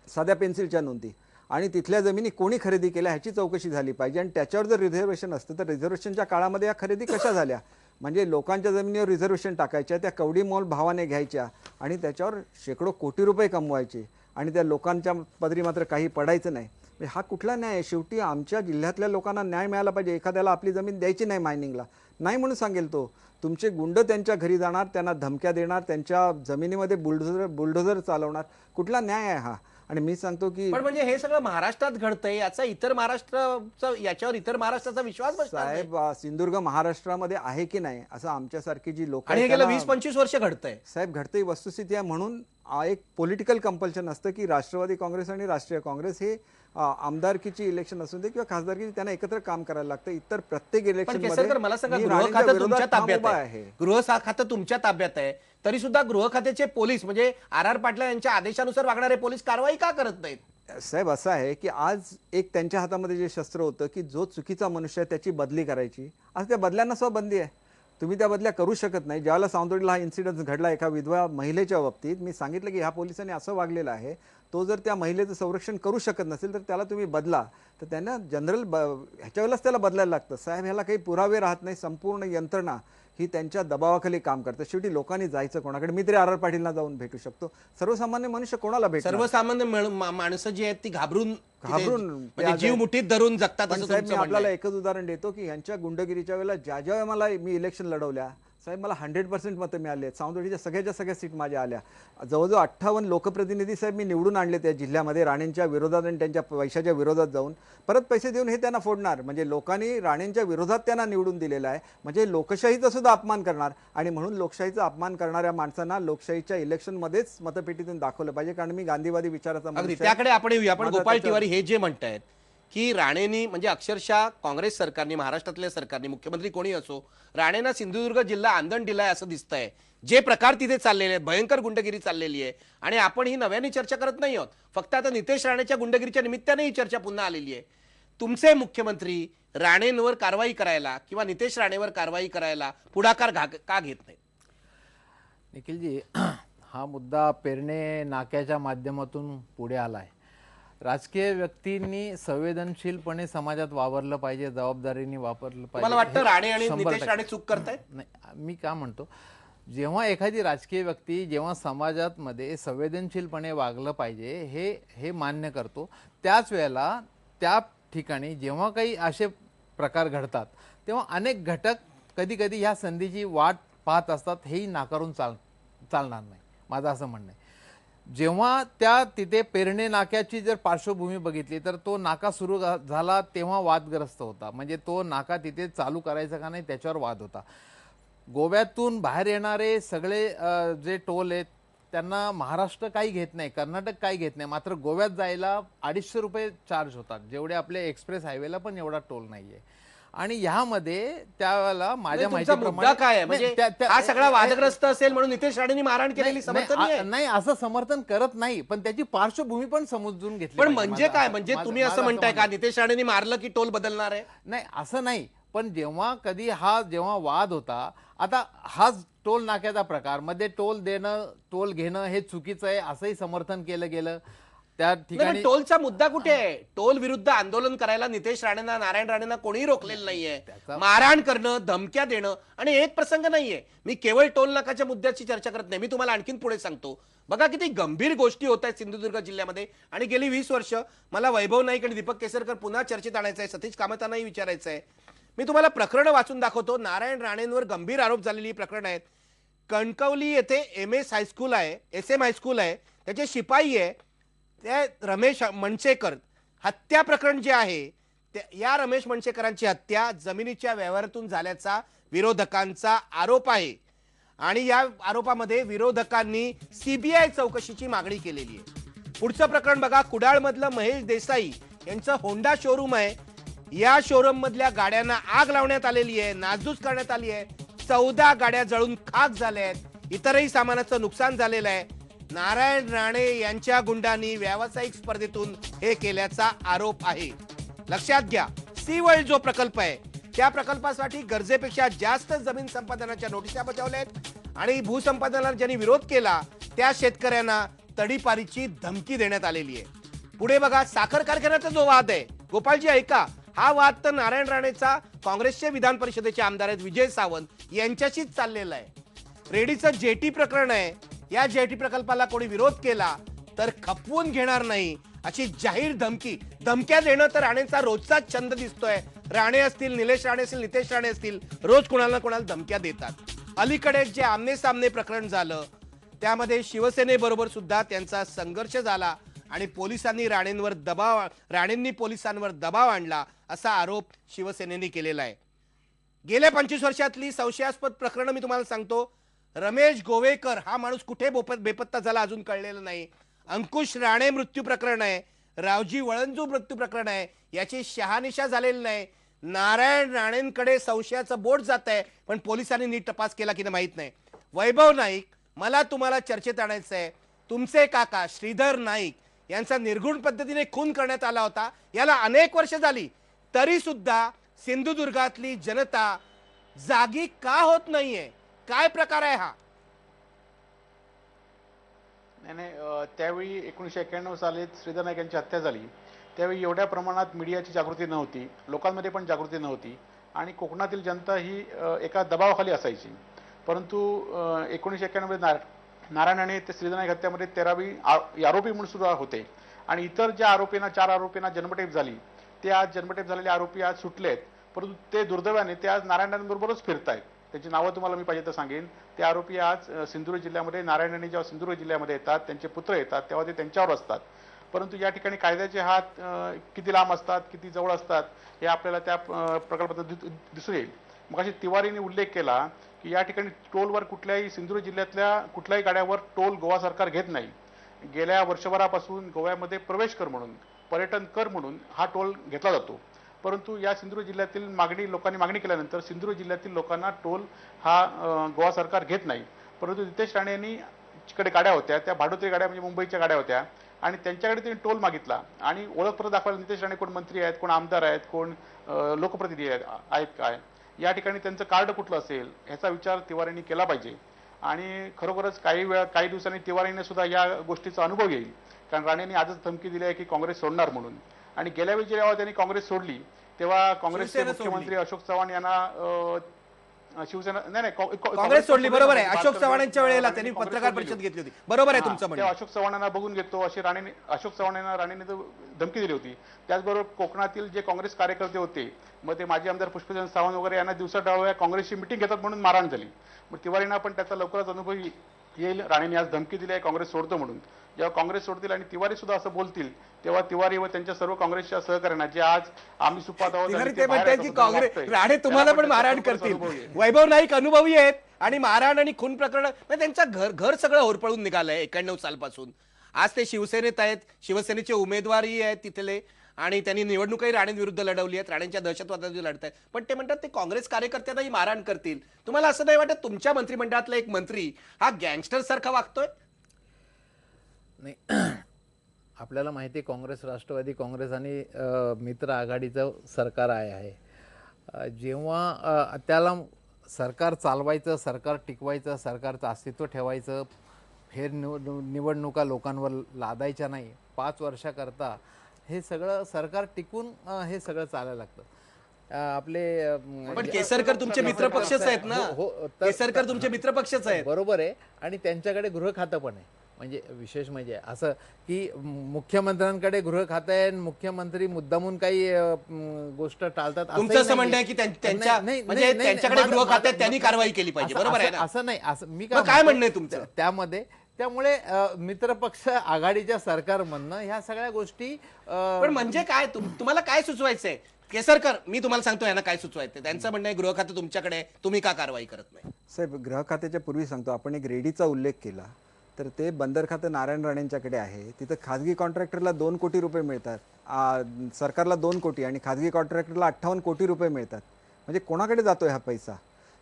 साध्या पेन्सिलच्या नोंदी, आणि तिथल्या जमिनी कोणी खरेदी केल्या ह्याची चौकशी झाली पाहिजे. आणि त्याच्यावर जर रिझर्वेशन असतं तर रिझर्वेशनच्या काळामध्ये या खरेदी कशा झाल्या? म्हणजे लोकांच्या जमिनीवर रिझर्वेशन टाकायच्या, त्या कवडी मोल भावाने घ्यायच्या आणि त्याच्यावर शेकडो कोटी रुपये कमवायचे आणि त्या लोकांच्या पदरी मात्र काही पडायचं नाही. म्हणजे हा कुठला न्याय आहे? शेवटी आमच्या जिल्ह्यातल्या लोकांना न्याय मिळाला पाहिजे. एखाद्याला आपली जमीन द्यायची नाही मायनिंगला, नाही म्हणून सांगेल तो. तुमचे गुंड त्यांच्या घरी जाणार, त्यांना धमक्या देणार, त्यांच्या जमिनीमध्ये बुलडोझर चालवणार. कुठला न्याय आहे हा? आणि मी सांगतो की पण म्हणजे हे सगळं महाराष्ट्रात घडतंय, याचा इतर महाराष्ट्राचा याच्यावर इतर महाराष्ट्राचा विश्वास बसणार नाही. साहेब, सिंधुदुर्ग महाराष्ट्रामध्ये आहे की नाही असं आमच्यासारखी जी लोक आणि हे गेलं 20-25 वर्ष घडतंय. साहेब घडते वस्तुस्थिती आहे. म्हणून एक पॉलिटिकल कंपल्शन असतं की राष्ट्रवादी काँग्रेस आणि राष्ट्रीय काँग्रेस हे आमदारकीची इलेक्शन असू दे किंवा खासदारकीची, त्यांना एकत्र काम करायला लागतं. इतर प्रत्येक पण केसरकर, मला सांगा, गृह खातं तुमच्या ताब्यात आहे, गृह खातं तुमच्या ताब्यात आहे, तरी सुद्धा गृह खात्याचे पोलीस म्हणजे आर पाटला यांच्या आदेशानुसार वागणारे पोलीस कारवाई का करत नाहीत? साहेब असं आहे की आज एक त्यांच्या हातामध्ये जे शस्त्र होतं की जो चुकीचा मनुष्य आहे त्याची बदली करायची, आज त्या बदल्यांना सुद्धा बंदी आहे. तुम्ही त्या बदल्या करू शकत नाही. ज्यावेळेला सावंतवाडीला हा इन्सिडेंट घडला एका विधवा महिलेच्या बाबतीत, मी सांगितलं की ह्या पोलिसांनी असं वागलेलं आहे, तो जर त्या महिलेचं संरक्षण करू शकत नसेल तर त्याला तुम्ही बदला. तर त्यांना जनरल ह्याच्या वेळेलाच त्याला बदलायला लागतं. साहेब ह्याला काही पुरावे राहत नाही. संपूर्ण यंत्रणा ही त्यांच्या दबावाखाली काम करते. शेवटी लोकांनी जायचं कोणाकडे? मी तरी आर पाटीलला जाऊन भेटू शकतो. सर्वसामान्य मनुष्य कोणाला भेटणार? सर्वसामान्य माणसं जी आहेत ती घाबरून म्हणजे जीव मुठीत धरून जगतात. पण साहेब मी आपल्याला एकच उदाहरण देतो की यांच्या गुंडगिरीच्या वेळेला ज्या मला मी इलेक्शन लढवल्या, साहेब मला 100% मतं मिळाली आहेत. सावंतवाडीच्या सगळ्या सीट माझ्या आल्या. जवळजवळ 58 लोकप्रतिनिधी साहेब मी निवडून आणले त्या जिल्ह्यामध्ये राणेंच्या विरोधात आणि त्यांच्या पैशाच्या विरोधात जाऊन. परत पैसे देऊन हे त्यांना फोडणार. म्हणजे लोकांनी राणेंच्या विरोधात त्यांना निवडून दिलेलं आहे, म्हणजे लोकशाहीचा सुद्धा अपमान करणार. आणि म्हणून लोकशाहीचा अपमान करणाऱ्या माणसांना लोकशाहीच्या इलेक्शनमध्येच मतपेटीतून दाखवलं पाहिजे. कारण मी गांधीवादी विचाराचा माणूस आहे. त्याकडे आपण येऊया. पण गोपाळ तिवारी हे जे म्हणतायत की राणेंनी म्हणजे अक्षरशः काँग्रेस सरकारने, महाराष्ट्रातल्या सरकारने, मुख्यमंत्री कोणी असो, राणेंना सिंधुदुर्ग जिल्हा आंदण दिलाय असं दिसतंय. जे प्रकार तिथे चाललेले आहेत, भयंकर गुंडगिरी चाललेली आहे. आणि आपण ही नव्याने चर्चा करत नाही आहोत, फक्त आता नितेश राणेच्या गुंडगिरीच्या निमित्ताने ही चर्चा पुन्हा आलेली आहे. तुमचे मुख्यमंत्री राणेंवर कारवाई करायला किंवा नितेश राणेवर कारवाई करायला पुढाकार का घेत नाही? निखिलजी, हा मुद्दा पेरणे नाक्याच्या माध्यमातून पुढे आला आहे. राजकीय व्यक्तींनी संवेदनशीलपणे समाजात वावरलं पाहिजे, जबाबदारीने वापरलं पाहिजे. मला वाटतं हे राणे आणि 100% नितेश राणे चूक करतायत. नाही, मी काय म्हणतो, जेव्हा एखादी राजकीय व्यक्ती जेव्हा समाजात मध्ये संवेदनशीलपणे वागलं पाहिजे हे मान्य करतो. त्याच वेळेला त्या ठिकाणी जेव्हा काही असे प्रकार घडतात तेव्हा अनेक घटक कधी कधी ह्या संधीची वाट पाहत असतात, हेही नाकारून चालणार नाही, माझं असं म्हणणं आहे. जेव्हा त्या तिथे पेरणे नाक्याची जर पार्श्वभूमी बघितली तर तो नाका सुरू झाला तेव्हा वादग्रस्त होता. म्हणजे तो नाका तिथे चालू करायचा का नाही त्याच्यावर वाद होता. गोव्यातून बाहेर येणारे सगळे जे टोल आहेत त्यांना महाराष्ट्र काही घेत नाही, कर्नाटक काही घेत नाही, मात्र गोव्यात जायला 250 रुपये चार्ज होतात, जेवढे आपले एक्सप्रेस हायवेला पण एवढा टोल नाहीये. आणि ह्यामध्ये त्यावेळेला माझ्या तुमचा मुद्दा काय आहे? म्हणजे हा सगळा वादग्रस्त असेल म्हणून नितेश राणेंनी मारहाण केलेली समर्थन नाही? नाही, असं समर्थन करत नाही, पण त्याची पार्श्वभूमी पण समजून घेतली पण पाहिजे. म्हणजे काय, म्हणजे तुम्ही असं म्हणताय का नितेश राणेंनी मारलं की टोल बदलणार आहे? नाही, असं नाही. पण जेव्हा कधी जेव्हा वाद होता, आता हाच टोल नाक्याचा प्रकार, मध्ये टोल देणं टोल घेणं हे चुकीचं आहे असंही समर्थन केलं गेलं. त्या ठिकाणी टोलचा मुद्दा कुठे आहे? टोल विरुद्ध आंदोलन करायला नितेश राणेंना, नारायण राणेंना कोणीही रोखलेलं नाहीये. मारहाण करणं, धमक्या देणं आणि एक प्रसंग नाहीये. मी केवळ टोल नाकाच्या मुद्द्याची चर्चा करत नाही. मी तुम्हाला आणखीन पुढे सांगतो. बघा किती गंभीर गोष्टी होत आहेत सिंधुदुर्ग जिल्ह्यामध्ये. आणि गेली 20 वर्ष मला वैभव नाईक आणि दीपक केसरकर पुन्हा चर्चेत आणायचं आहे, सतीश कामतांनाही विचारायचं आहे. मी तुम्हाला प्रकरण वाचून दाखवतो. नारायण राणेंवर गंभीर आरोप झालेली प्रकरण आहेत. कणकवली येथे MS हायस्कूल आहे, SM हायस्कूल आहे, त्याचे शिपाई आहे त्या रमेश मनसेकर. हत्या प्रकरण जे आहे या रमेश मनसेकरांची हत्या जमिनीच्या व्यवहारातून झाल्याचा विरोधकांचा आरोप आहे. आणि या आरोपामध्ये विरोधकांनी CBI चौकशीची मागणी केलेली आहे. पुढचं प्रकरण बघा. कुडाळमधलं महेश देसाई यांचं होंडा शोरूम आहे. या शोरूम मधल्या गाड्यांना आग लावण्यात आलेली आहे, नासधूस करण्यात आली आहे. 14 गाड्या जळून खाक झाल्या आहेत. इतरही सामानाचं नुकसान झालेलं आहे. नारायण राणे यांच्या गुंडांनी व्यावसायिक स्पर्धेतून हे केल्याचा आरोप आहे. लक्षात घ्या, सी वर्ल्ड जो प्रकल्प आहे त्या प्रकल्पासाठी गरजेपेक्षा जास्त जमीन संपादनाच्या नोटिसा बजावल्या आहेत आणि भूसंपादनाला ज्यांनी विरोध केला त्या शेतकऱ्यांना तडीपारीची धमकी देण्यात आलेली आहे. पुढे बघा, साखर कारखान्याचा जो वाद आहे, गोपालजी ऐका, हा वाद तर नारायण राणेचा काँग्रेसचे विधान परिषदेचे आमदार आहेत विजय सावंत यांच्याशीच चाललेला आहे. रेडीचं जेटी प्रकरण आहे. या जेटी प्रकल्पाला कोणी विरोध केला तर खपवून घेणार नाही अशी जाहीर धमक्या देणं तर राणेंचा रोजचाच छंद दिसतोय. राणे असतील, निलेश राणे असतील, नितेश राणे असतील, रोज कोणाला ना कोणाला धमक्या देतात. अलीकडे जे आमने सामने प्रकरण झालं त्यामध्ये शिवसेनेबरोबर सुद्धा त्यांचा संघर्ष झाला आणि राणेंनी पोलिसांवर दबाव आणला असा आरोप शिवसेनेने केलेला आहे. गेल्या 25 वर्षातली संशयास्पद प्रकरण मी तुम्हाला सांगतो. रमेश गोवेकर हा माणूस कुठे बेपत्ता झाला अजून कळलेलं नाही. अंकुश राणे मृत्यू प्रकरण आहे. रावजी वळंजू मृत्यू प्रकरण आहे. याची शहानिशा झालेली नाही. नारायण राणेंकडे संशयाचं बोट जात आहे पण पोलिसांनी नीट तपास केला की माहित नाही. वैभव नाईक, मला तुम्हाला चर्चेत आणायचं आहे. तुमचे काका श्रीधर नाईक यांचा निर्घुण पद्धतीने खून करण्यात आला होता. याला अनेक वर्ष झाली तरी सुद्धा सिंधुदुर्गातली जनता जागी का होत नाहीये? काय प्रकार आहे हा? नाही, त्यावेळी 1991 साली श्रीधर नाईक यांची हत्या झाली. त्यावेळी एवढ्या प्रमाणात मीडियाची जागृती नव्हती, लोकांमध्ये पण जागृती नव्हती आणि कोकणातील जनता ही एका दबावाखाली असायची. परंतु 1991 मध्ये नारायण राणे ते श्रीधर नाईक हत्यामध्ये 13वी आरोपी म्हणून सुद्धा होते आणि इतर ज्या आरोपींना 4 आरोपींना जन्मठेप झाली ते आज जन्मठेप झालेले आरोपी आज सुटलेत. परंतु ते दुर्दैवाने ते आज नारायण राणेंबरोबरच फिरतायत. त्याची नावं तुम्हाला मी पाहिजे तर सांगेन. ते आरोपी आज सिंधुदुर्ग जिल्ह्यामध्ये, नारायण राणे जेव्हा सिंधुदुर्ग जिल्ह्यामध्ये येतात, त्यांचे पुत्र येतात तेव्हा ते त्यांच्यावर असतात. परंतु या ठिकाणी कायद्याचे हात किती लांब असतात, किती जवळ असतात हे आपल्याला त्या प्रकल्पात दिसून येईल. मग अशी तिवारीने उल्लेख केला की या ठिकाणी टोलवर कुठल्याही सिंधुदुर्ग जिल्ह्यातल्या कुठल्याही गाड्यावर टोल गोवा सरकार घेत नाही. गेल्या वर्षभरापासून गोव्यामध्ये प्रवेश कर म्हणून, पर्यटन कर म्हणून हा टोल घेतला जातो. परंतु या सिंधुदुर्ग जिल्ह्यातील लोकांनी मागणी केल्यानंतर सिंधुदुर्ग जिल्ह्यातील लोकांना टोल हा गोवा सरकार घेत नाही. परंतु नितेश राणे यांनी कडे गाड्या होत्या, त्या भाडोत्री गाड्या म्हणजे मुंबईच्या गाड्या होत्या आणि त्यांच्याकडे त्यांनी टोल मागितला आणि ओळखपत्र दाखवायला नितेश राणे कोण मंत्री आहेत, कोण आमदार आहेत, कोण लोकप्रतिनिधी आहेत काय, या ठिकाणी त्यांचं कार्ड कुठलं असेल ह्याचा विचार तिवारींनी केला पाहिजे. आणि खरोखरच काही दिवसांनी तिवारीने सुद्धा या गोष्टीचा अनुभव येईल कारण राणेंनी आजच धमकी दिली आहे की काँग्रेस सोडणार म्हणून. आणि गेल्या वेळी जेव्हा त्यांनी काँग्रेस सोडली तेव्हा काँग्रेसचे शिवसेना मुख्यमंत्री सोडली. अशोक चव्हाण यांना शिवसेना नाही काँग्रेस सोडली, बरोबर आहे. अशोक भारतामध्ये चव्हाणांच्या वेळेला त्यांनी काँग्रेस पत्रकार सोडली परिषद घेतली होती, बरोबर आहे हां, तुमचं तेव्हा म्हणणं. अशोक चव्हाणांना बघून घेतो अशी अशोक चव्हाणांना राणेने धमकी दिली होती. त्याचबरोबर कोकणातील जे काँग्रेस कार्यकर्ते होते, मग ते माजी आमदार पुष्पचंद सावंत वगैरे यांना दिवसाढवळ्या काँग्रेसची मिटिंग घेतात म्हणून मारहाण झाली. मग तिवारींना पण त्याचा लवकरच अनुभव येईल. राणेंनी आज धमकी दिली आहे काँग्रेस सोडतो म्हणून. जेव्हा काँग्रेस सोडतील आणि तिवारी सुद्धा असं बोलतील तेव्हा तिवारी व त्यांच्या सर्व काँग्रेसच्या सहकार्यांना जे आज आम्ही सुपात आहोत तिवारी आणि ते बाहेर म्हणतात आहेत की असं काँग्रेस वाटतंय, राणे तुम्हाला त्याला पण मारहाण त्याचा करतील. अनुभव येईल. वैभव नाईक अनुभवी आहेत आणि मारहाण आणि खून प्रकरण म्हणजे त्यांचं घर सगळं होरपळून निघालंय 91 सालपासून. आज ते शिवसेनेत आहेत, शिवसेनेचे उमेदवारही आहेत तिथले, आणि त्यांनी निवडणूकही राणेंविरुद्ध लढवली आहेत, राणेंच्या दहशतवादाविरुद्ध लढत आहेत. पण ते म्हणतात ते काँग्रेस कार्यकर्त्यांनाही मारहाण करतील. तुम्हाला असं नाही वाटत तुमच्या मंत्रिमंडळातला एक मंत्री हा गँगस्टर सारखा वागतोय? नाही, आपल्याला माहिती आहे काँग्रेस, राष्ट्रवादी काँग्रेस आणि मित्र आघाडीचं सरकार आहे. जेव्हा त्याला सरकार चालवायचं, सरकार टिकवायचं, सरकारचं अस्तित्व ठेवायचं, निवडणुका लोकांवर लादायच्या नाही, 5 वर्षाकरता हे सगळं सरकार टिकून हे सगळं चालायला लागतं. आपले पण केसरकर तुमचे मित्रपक्षच आहेत ना. केसरकर तुमचे मित्रपक्षच आहेत. बरोबर आहे. आणि त्यांच्याकडे गृह खातं पण आहे. म्हणजे विशेष म्हणजे असं की मुख्यमंत्र्यांकडे गृह खातं आहे, मुख्यमंत्री मुद्दामून काही गोष्ट टाळतात तुमचं असं म्हणणं आहे की त्यांच्या म्हणजे त्यांच्याकडे गृह खात्यात त्यांनी कारवाई केली पाहिजे, बरोबर आहे ना? असं नाही, असं मी काय म्हणणं आहे तुमचं त्यामुळे मित्रपक्ष आघाडीच्या सरकारमधनं ह्या सगळ्या गोष्टी पण म्हणजे काय तुम्हाला काय सुचवायचंय? केसरकर, मी तुम्हाला सांगतो यांना काय सुचवायचं. त्यांचं म्हणणं आहे गृह खातं तुमच्याकडे आहे, तुम्ही का कारवाई करत नाही? साहेब, गृह खात्याच्या पूर्वी सांगतो, आपण एक रेडीचा उल्लेख केला तर ते बंदर खातं नारायण राणेंच्याकडे आहे. तिथं खाजगी कॉन्ट्रॅक्टरला 2 कोटी रुपये मिळतात, सरकारला 2 कोटी आणि खाजगी कॉन्ट्रॅक्टरला 58 कोटी रुपये मिळतात. म्हणजे कोणाकडे जातोय हा पैसा?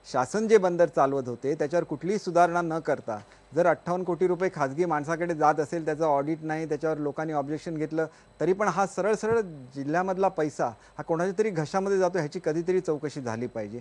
शासन जे बंदर चालवत होते त्याच्यावर कुठलीही सुधारणा न करता जर 58 कोटी रुपये खाजगी माणसाकडे जात असेल, त्याचं ऑडिट नाही, त्याच्यावर लोकांनी ऑब्जेक्शन घेतलं तरी पण हा सरळ सरळ जिल्ह्यामधला पैसा हा कोणाच्या तरी घशामध्ये जातो, ह्याची कधीतरी चौकशी झाली पाहिजे.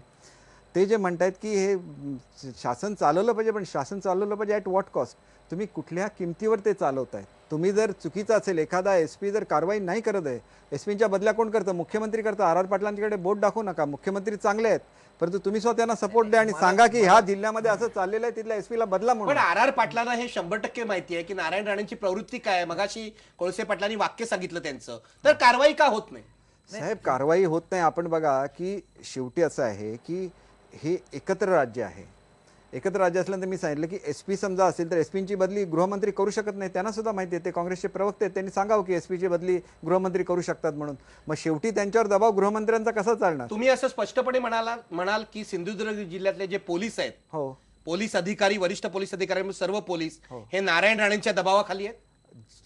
ते जे म्हणतायत की हे शासन चालवलं पाहिजे, पण शासन चालवलं पाहिजे ॲट व्हॉट कॉस्ट? तुम्ही कुठल्या किमतीवर ते चालवताय? तुम्ही जर चुकीचं असेल, एखादा SP जर कारवाई नाही करत आहे, SPच्या बदल्या कोण करतं? मुख्यमंत्री करतं. RR पाटलांच्याकडे बोट दाखवू नका, मुख्यमंत्री चांगले आहेत, परंतु तुम्ही स्वतः त्यांना सपोर्ट द्या आणि सांगा की ह्या जिल्ह्यामध्ये असं चाललेलं आहे, तिथल्या SP ला बदला म्हणून. पण RR पाटलांना हे 100% माहिती आहे की नारायण राणेंची प्रवृत्ती काय आहे. मगाशी कोळसे पाटलांनी वाक्य सांगितलं त्यांचं, तर कारवाई का होत नाही? साहेब, कारवाई होत नाही. आपण बघा की शेवटी असं आहे की हे एकत्र राज्य आहे. एकत्र राज्य असल्यानंतर मी सांगितलं की SP समजा असेल तर SPची बदली गृहमंत्री करू शकत नाही. त्यांना सुद्धा माहिती आहे, ते काँग्रेसचे प्रवक्ते आहेत, त्यांनी सांगावं की SPची बदली गृहमंत्री करू शकतात म्हणून. मग शेवटी त्यांच्यावर दबाव गृहमंत्र्यांचा कसा चालणार? तुम्ही असं स्पष्टपणे म्हणाल की सिंधुदुर्ग जिल्ह्यातले जे पोलीस आहेत, हो, पोलीस अधिकारी, वरिष्ठ पोलीस अधिकारी, सर्व पोलीस हे नारायण राणेंच्या दबावाखाली आहेत?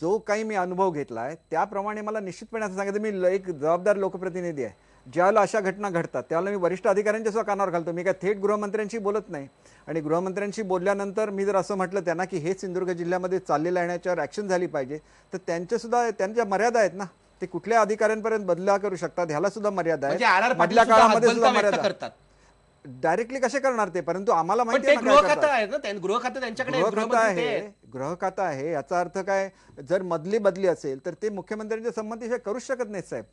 जो काही मी अनुभव घेतलाय त्याप्रमाणे मला निश्चितपणे असं सांगितलं, मी एक जबाबदार लोकप्रतिनिधी आहे. ज्यावेळेला अशा घटना घडतात त्यावेळेला मी वरिष्ठ अधिकाऱ्यांच्या सुद्धा कानावर घालतो. मी काय थेट गृहमंत्र्यांशी बोलत नाही. आणि गृहमंत्र्यांशी बोलल्यानंतर मी जर असं म्हटलं त्यांना की हे सिंधुदुर्ग जिल्ह्यामध्ये चाललेलं आहे, याच्यावर ॲक्शन झाली पाहिजे, तर त्यांच्या मर्यादा आहेत ना. ते कुठल्या अधिकाऱ्यांपर्यंत बदला करू शकतात, ह्याला सुद्धा मर्यादा म्हणजे आहे. RR पाटील मधल्या सुद्धा काळामध्ये हातबलता सुद्धा व्यक्त मर्यादा करतात. डायरेक्टली कसे करणार ते? परंतु आम्हाला पण माहिती ते आहे ना गृह काय खातं करतात. आहे ना, गृह खातं त्यांच्याकडे आहे, गृह खातं गृहमंत्री ते आहे, आहेत. गृह खातं आहे. याचा अर्थ काय? जर मधली बदली असेल तर ते मुख्यमंत्र्यांच्या संमतीशिवाय करूच शकत नाहीत साहेब.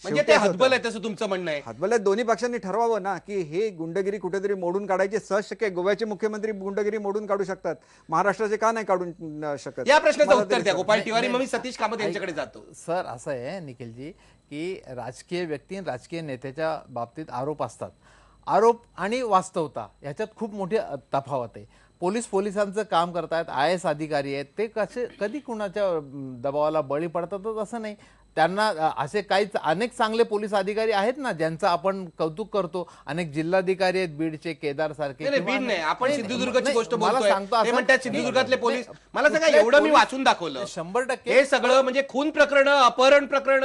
म्हणजे ते हतबल आहे तसं तुमचं म्हणणं आहे? हातबल आहे. दोन्ही पक्षांनी ठरवावं ना की हे गुंडगिरी कुठेतरी मोडून काढायची सहज शक्य आहे. गोव्याचे मुख्यमंत्री गुंडगिरी मोडून काढू शकतात, महाराष्ट्राचे का नाही काढून शकत? या प्रश्नाचं मला उत्तर तरी द्या सांगा. गोपाळ तिवारी, मग मी सतीश कामत यांच्याकडे जातो. सर, असं आहे निखिलजी की राजकीय व्यक्ती आणि राजकीय नेत्याच्या बाबतीत आरोप असतात. आरोप आणि वास्तवता याच्यात खूप मोठी तफावत आहे. पोलिसांचं काम करतायत, IAS अधिकारी आहेत, ते कधी कुणाच्या दबावाला बळी पडतातच असं नाही. त्यांना असे अनेक चांगले पोलीस अधिकारी आहेत ना ज्यांचं आपण कौतुक करतो. अनेक जिल्हाधिकारी आहेत, बीडचे, केदार सारखे. बीड नाही, आपण सिंधुदुर्गची गोष्ट मला बोलतोय. सांगतो ते म्हणतात सिंधुदुर्गातले पोलीस. मला सांगा, कुठले एवढं मी पोलीस- वाचून दाखवलं 100% हे सगळं म्हणजे खून प्रकरण, अपहरण प्रकरण,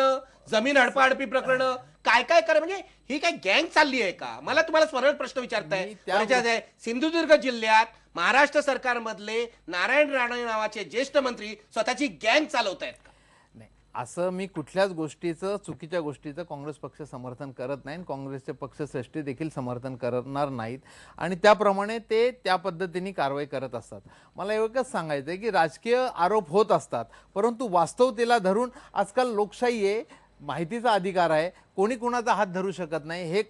जमीन हडपाहडपी प्रकरण, काय काय करा म्हणजे ही काय गँग चालली आहे का? मला तुम्हाला सरळ प्रश्न विचारताय. सिंधुदुर्ग जिल्ह्यात महाराष्ट्र सरकारमधले नारायण राणे नावाचे ज्येष्ठ मंत्री स्वतःची गँग चालवतायत का? नाही, असं मी कुठल्याच गोष्टीचं, चुकीच्या गोष्टीचं काँग्रेस पक्ष समर्थन करत नाही, काँग्रेसचे पक्षश्रेष्ठी देखील समर्थन करणार नाहीत आणि त्याप्रमाणे ते त्या पद्धतीने कारवाई करत असतात. मला एवढंच सांगायचं आहे की राजकीय आरोप होत असतात, परंतु वास्तवतेला धरून आजकाल लोकशाही आहे, माहितीचा अधिकार आहे, कोणी कुणाचा हात धरू शकत नाही. हे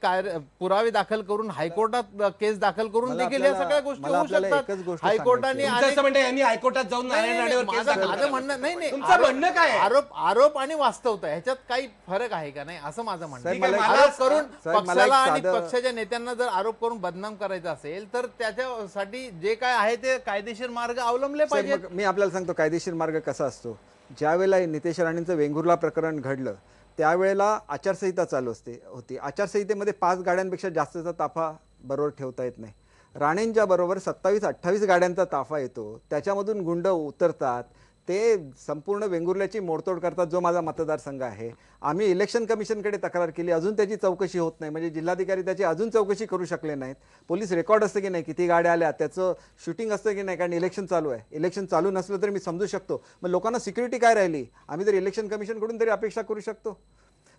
पुरावे दाखल करून हायकोर्टात केस दाखल करून मला देखील या आपल्याला- सगळ्या गोष्टी मला होऊ आपल्याला शकतात. एकच गोष्ट हायकोर्टाने सांगायची तुमचं असं म्हणणं यांनी हायकोर्टात जाऊन नारायण राणेवर केस दाखल माझं करावी. म्हणणं नाही तुमचं म्हणणं काय आहे? आरोप आणि वास्तवता ह्याच्यात काही फरक आहे का नाही असं माझं म्हणणं साहेब, आहे. मला- आरोप करून साहेब, मला एक पक्षाला आणि साधं- पक्षाच्या नेत्यांना जर आरोप करून बदनाम करायचं असेल तर त्याच्यासाठी जे काय आहे ते कायदेशीर मार्ग अवलंबले साहेब, पाहिजेत. मग मी आपल्याला सांगतो कायदेशीर मार्ग कसा असतो. ज्यावेळेला नितेश राणेंचं वेंगुर्ला प्रकरण घडलं त्यावेळेला आचारसंहिता चालू होती. आचारसंहितेमध्ये 5 गाड्यांपेक्षा जास्तचा ताफा बरोबर ठेवता येत नाही. राणेंच्या बरोबर 27-28 गाड्यांचा ताफा येतो, त्याच्यामधून गुंड उतरतात, ते संपूर्ण वेंगुर्ल्याची मोडतोड करतात, जो माझा मतदारसंघ आहे. आम्ही इलेक्शन कमिशनकडे तक्रार केली, अजून त्याची चौकशी होत नाही. म्हणजे जिल्हाधिकारी त्याची अजून चौकशी करू शकले नाहीत. पोलीस रेकॉर्ड असतं की नाही, किती गाड्या आल्या, त्याचं शूटिंग असतं की नाही, कारण इलेक्शन चालू आहे. इलेक्शन चालू नसलं तरी मी समजू शकतो, मग लोकांना सिक्युरिटी काय राहिली, आम्ही तर इलेक्शन कमिशनकडून तरी अपेक्षा करू शकतो.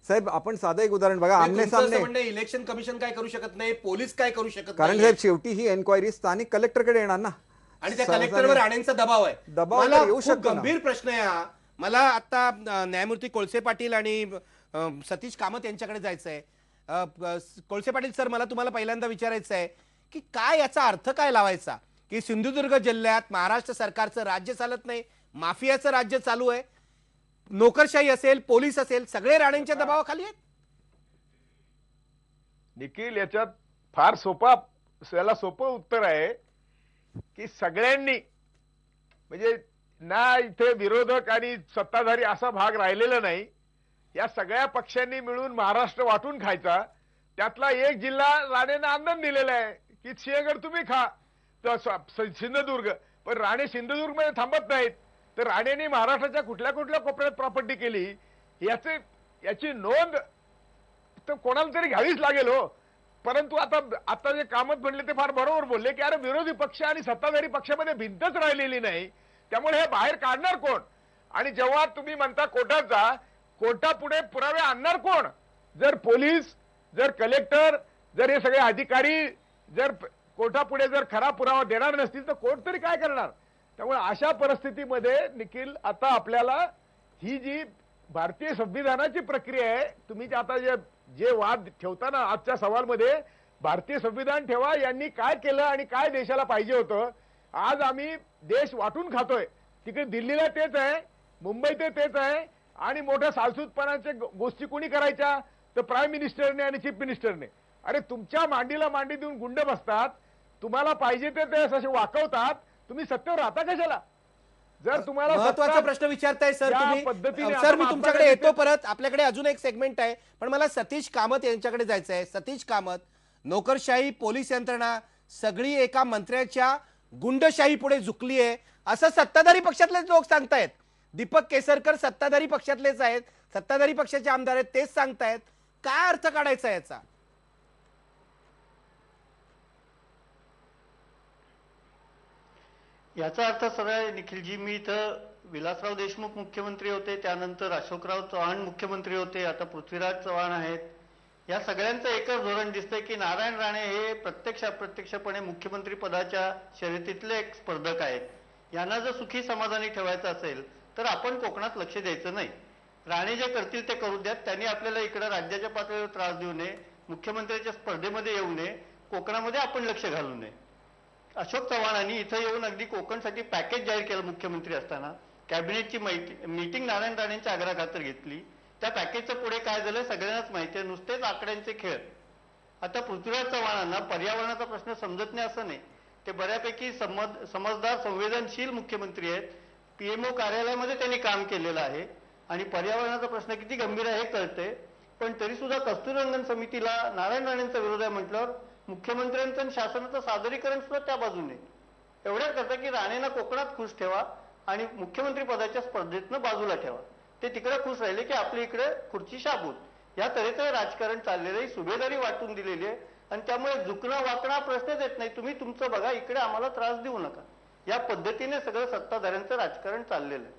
साहेब, आपण साधं एक उदाहरण बघा, आमने तुमचं असं सामने. म्हणणं आहे, इलेक्शन कमिशन काय करू शकत नाही, पोलीस काय करू शकत कारण नाही, साहेब शेवटी ही एन्क्वायरी स्थानिक कलेक्टरकडे येणार ना, आणि त्या कलेक्टरवर राणेंचा दबाव आहे. दबाव मला तर येऊ खूप शकतो ना. गंभीर प्रश्न आहे हा. मला आता न्यायमूर्ती कोळसे पाटील आणि सतीश कामत यांच्याकडे जायचं आहे. कोळसे पाटील सर, मला तुम्हाला पहिल्यांदा विचारायचं आहे की काय याचा अर्थ काय लावायचा की सिंधुदुर्ग जिल्ह्यात महाराष्ट्र सरकारचं राज्य चालत नाही, माफियाचं राज्य चालू आहे, नोकरशाही असेल, पोलीस असेल, सगळे राणेंच्या दबावाखाली आहेत. निखिल, याच्यात फार सोपं उत्तर आहे की सगळ्यांनी, म्हणजे ना इथे विरोधक आणि सत्ताधारी असा भाग राहिलेला नाही. या सगळ्या पक्षांनी मिळून महाराष्ट्र वाटून खायचा. त्यातला एक जिल्हा राणेंना आनंद दिलेला आहे की सिंहगड तुम्ही खा, तर सिंधुदुर्ग. पण राणे सिंधुदुर्ग मध्ये थांबत नाहीत, तर राणेंनी महाराष्ट्राच्या कुठल्या कुठल्या कोपऱ्यात प्रॉपर्टी केली याची नोंद तर कोणाला तरी घ्यावीच लागेल हो. परंतु आता जे कामत म्हणले ते फार बरोबर बोलले की अरे विरोधी पक्ष आणि सत्ताधारी पक्षामध्ये भिंतच राहिलेली नाही, त्यामुळे हे बाहेर काढणार कोण. आणि जेव्हा तुम्ही म्हणता कोर्टात जा, कोर्टापुढे पुरावे आणणार कोण. जर पोलीस, जर कलेक्टर, जर हे सगळे अधिकारी जर कोर्टापुढे जर खरा पुरावा देणार नसतील तर कोर्ट तरी काय करणार. त्यामुळे अशा परिस्थितीमध्ये निखिल, आता आपल्याला ही जी भारतीय संविधानाची प्रक्रिया आहे, तुम्ही आता जे वाद ठेवताना आजच्या सवालमध्ये भारतीय संविधान ठेवा, यांनी काय केलं आणि काय देशाला पाहिजे होतं. आज आम्ही देश वाटून खातोय. तिकडे दिल्लीला तेच आहे, मुंबईत तेच आहे, आणि मोठ्या सालसूतपणाच्या गोष्टी कोणी करायच्या तर प्राईम मिनिस्टरने आणि चीफ मिनिस्टरने. अरे तुमच्या मांडीला मांडी देऊन गुंड बसतात, तुम्हाला पाहिजे ते असे वाकवतात, तुम्ही सत्तेवर राहता कशाला. जर तुम्हाला महत्वाचा प्रश्न विचारताय सर या तुम्ही. पद्धतीने सर, आता मी तुमच्याकडे आपल्याकडे येतो परत. आपल्याकडे अजून एक सेगमेंट आहे, पण मला सतीश कामत यांच्याकडे जायचं आहे. सतीश कामत, नोकरशाही, पोलीस यंत्रणा सगळी एका मंत्र्याच्या गुंडशाही पुढे झुकली आहे असं सत्ताधारी पक्षातलेच लोक सांगतायत. दीपक केसरकर सत्ताधारी पक्षातलेच आहेत, सत्ताधारी पक्षाचे आमदार आहेत, तेच सांगतायत. काय अर्थ काढायचा याचा. याचा अर्थ सरळ आहे निखिलजी. मी इथं विलासराव देशमुख मुख्यमंत्री होते, त्यानंतर अशोकराव चव्हाण मुख्यमंत्री होते, आता पृथ्वीराज चव्हाण आहेत. या सगळ्यांचं एकच धोरण दिसतंय की नारायण राणे हे अप्रत्यक्षपणे मुख्यमंत्री पदाच्या शर्यतीतले एक स्पर्धक आहेत. यांना जर सुखी समाधानी ठेवायचं असेल तर आपण कोकणात लक्ष द्यायचं नाही. राणे जे करतील ते करू द्यात. त्यांनी आपल्याला इकडे राज्याच्या पातळीवर त्रास देऊ नये, मुख्यमंत्र्यांच्या स्पर्धेमध्ये येऊ नये, कोकणामध्ये आपण लक्ष घालू नये. अशोक चव्हाणांनी इथं येऊन अगदी कोकणसाठी पॅकेज जाहीर केलं. मुख्यमंत्री असताना कॅबिनेटची मीटिंग नारायण राणेंच्या आग्रहाखातर घेतली. त्या पॅकेजचं पुढे काय झालं सगळ्यांनाच माहिती आहे, नुसतेच आकड्यांचे खेळ. आता पृथ्वीराज चव्हाणांना पर्यावरणाचा प्रश्न समजत नाही असं नाही, ते बऱ्यापैकी समजदार संवेदनशील मुख्यमंत्री आहेत. पीएमओ कार्यालयामध्ये त्यांनी काम केलेलं आहे आणि पर्यावरणाचा प्रश्न किती गंभीर आहे हे कळते. पण तरी सुद्धा कस्तुररंगन समितीला नारायण राणेंचा विरोध आहे म्हटल्यावर मुख्यमंत्र्यांचं आणि शासनाचं सादरीकरण सुद्धा त्या बाजूने. एवढ्याच करता की राणेंना कोकणात खुश ठेवा आणि मुख्यमंत्री पदाच्या स्पर्धेतनं बाजूला ठेवा. ते तिकडे खुश राहिले की आपल्या इकडे खुर्ची शाबूत. या तऱ्हेचं राजकारण चाललेलं आहे, सुभेदारी वाटून दिलेली आहे आणि त्यामुळे झुकणं वाकणं प्रश्नच येत नाही. तुम्ही तुमचं बघा, इकडे आम्हाला त्रास देऊ नका, या पद्धतीने सगळं सत्ताधाऱ्यांचं राजकारण चाललेलं आहे.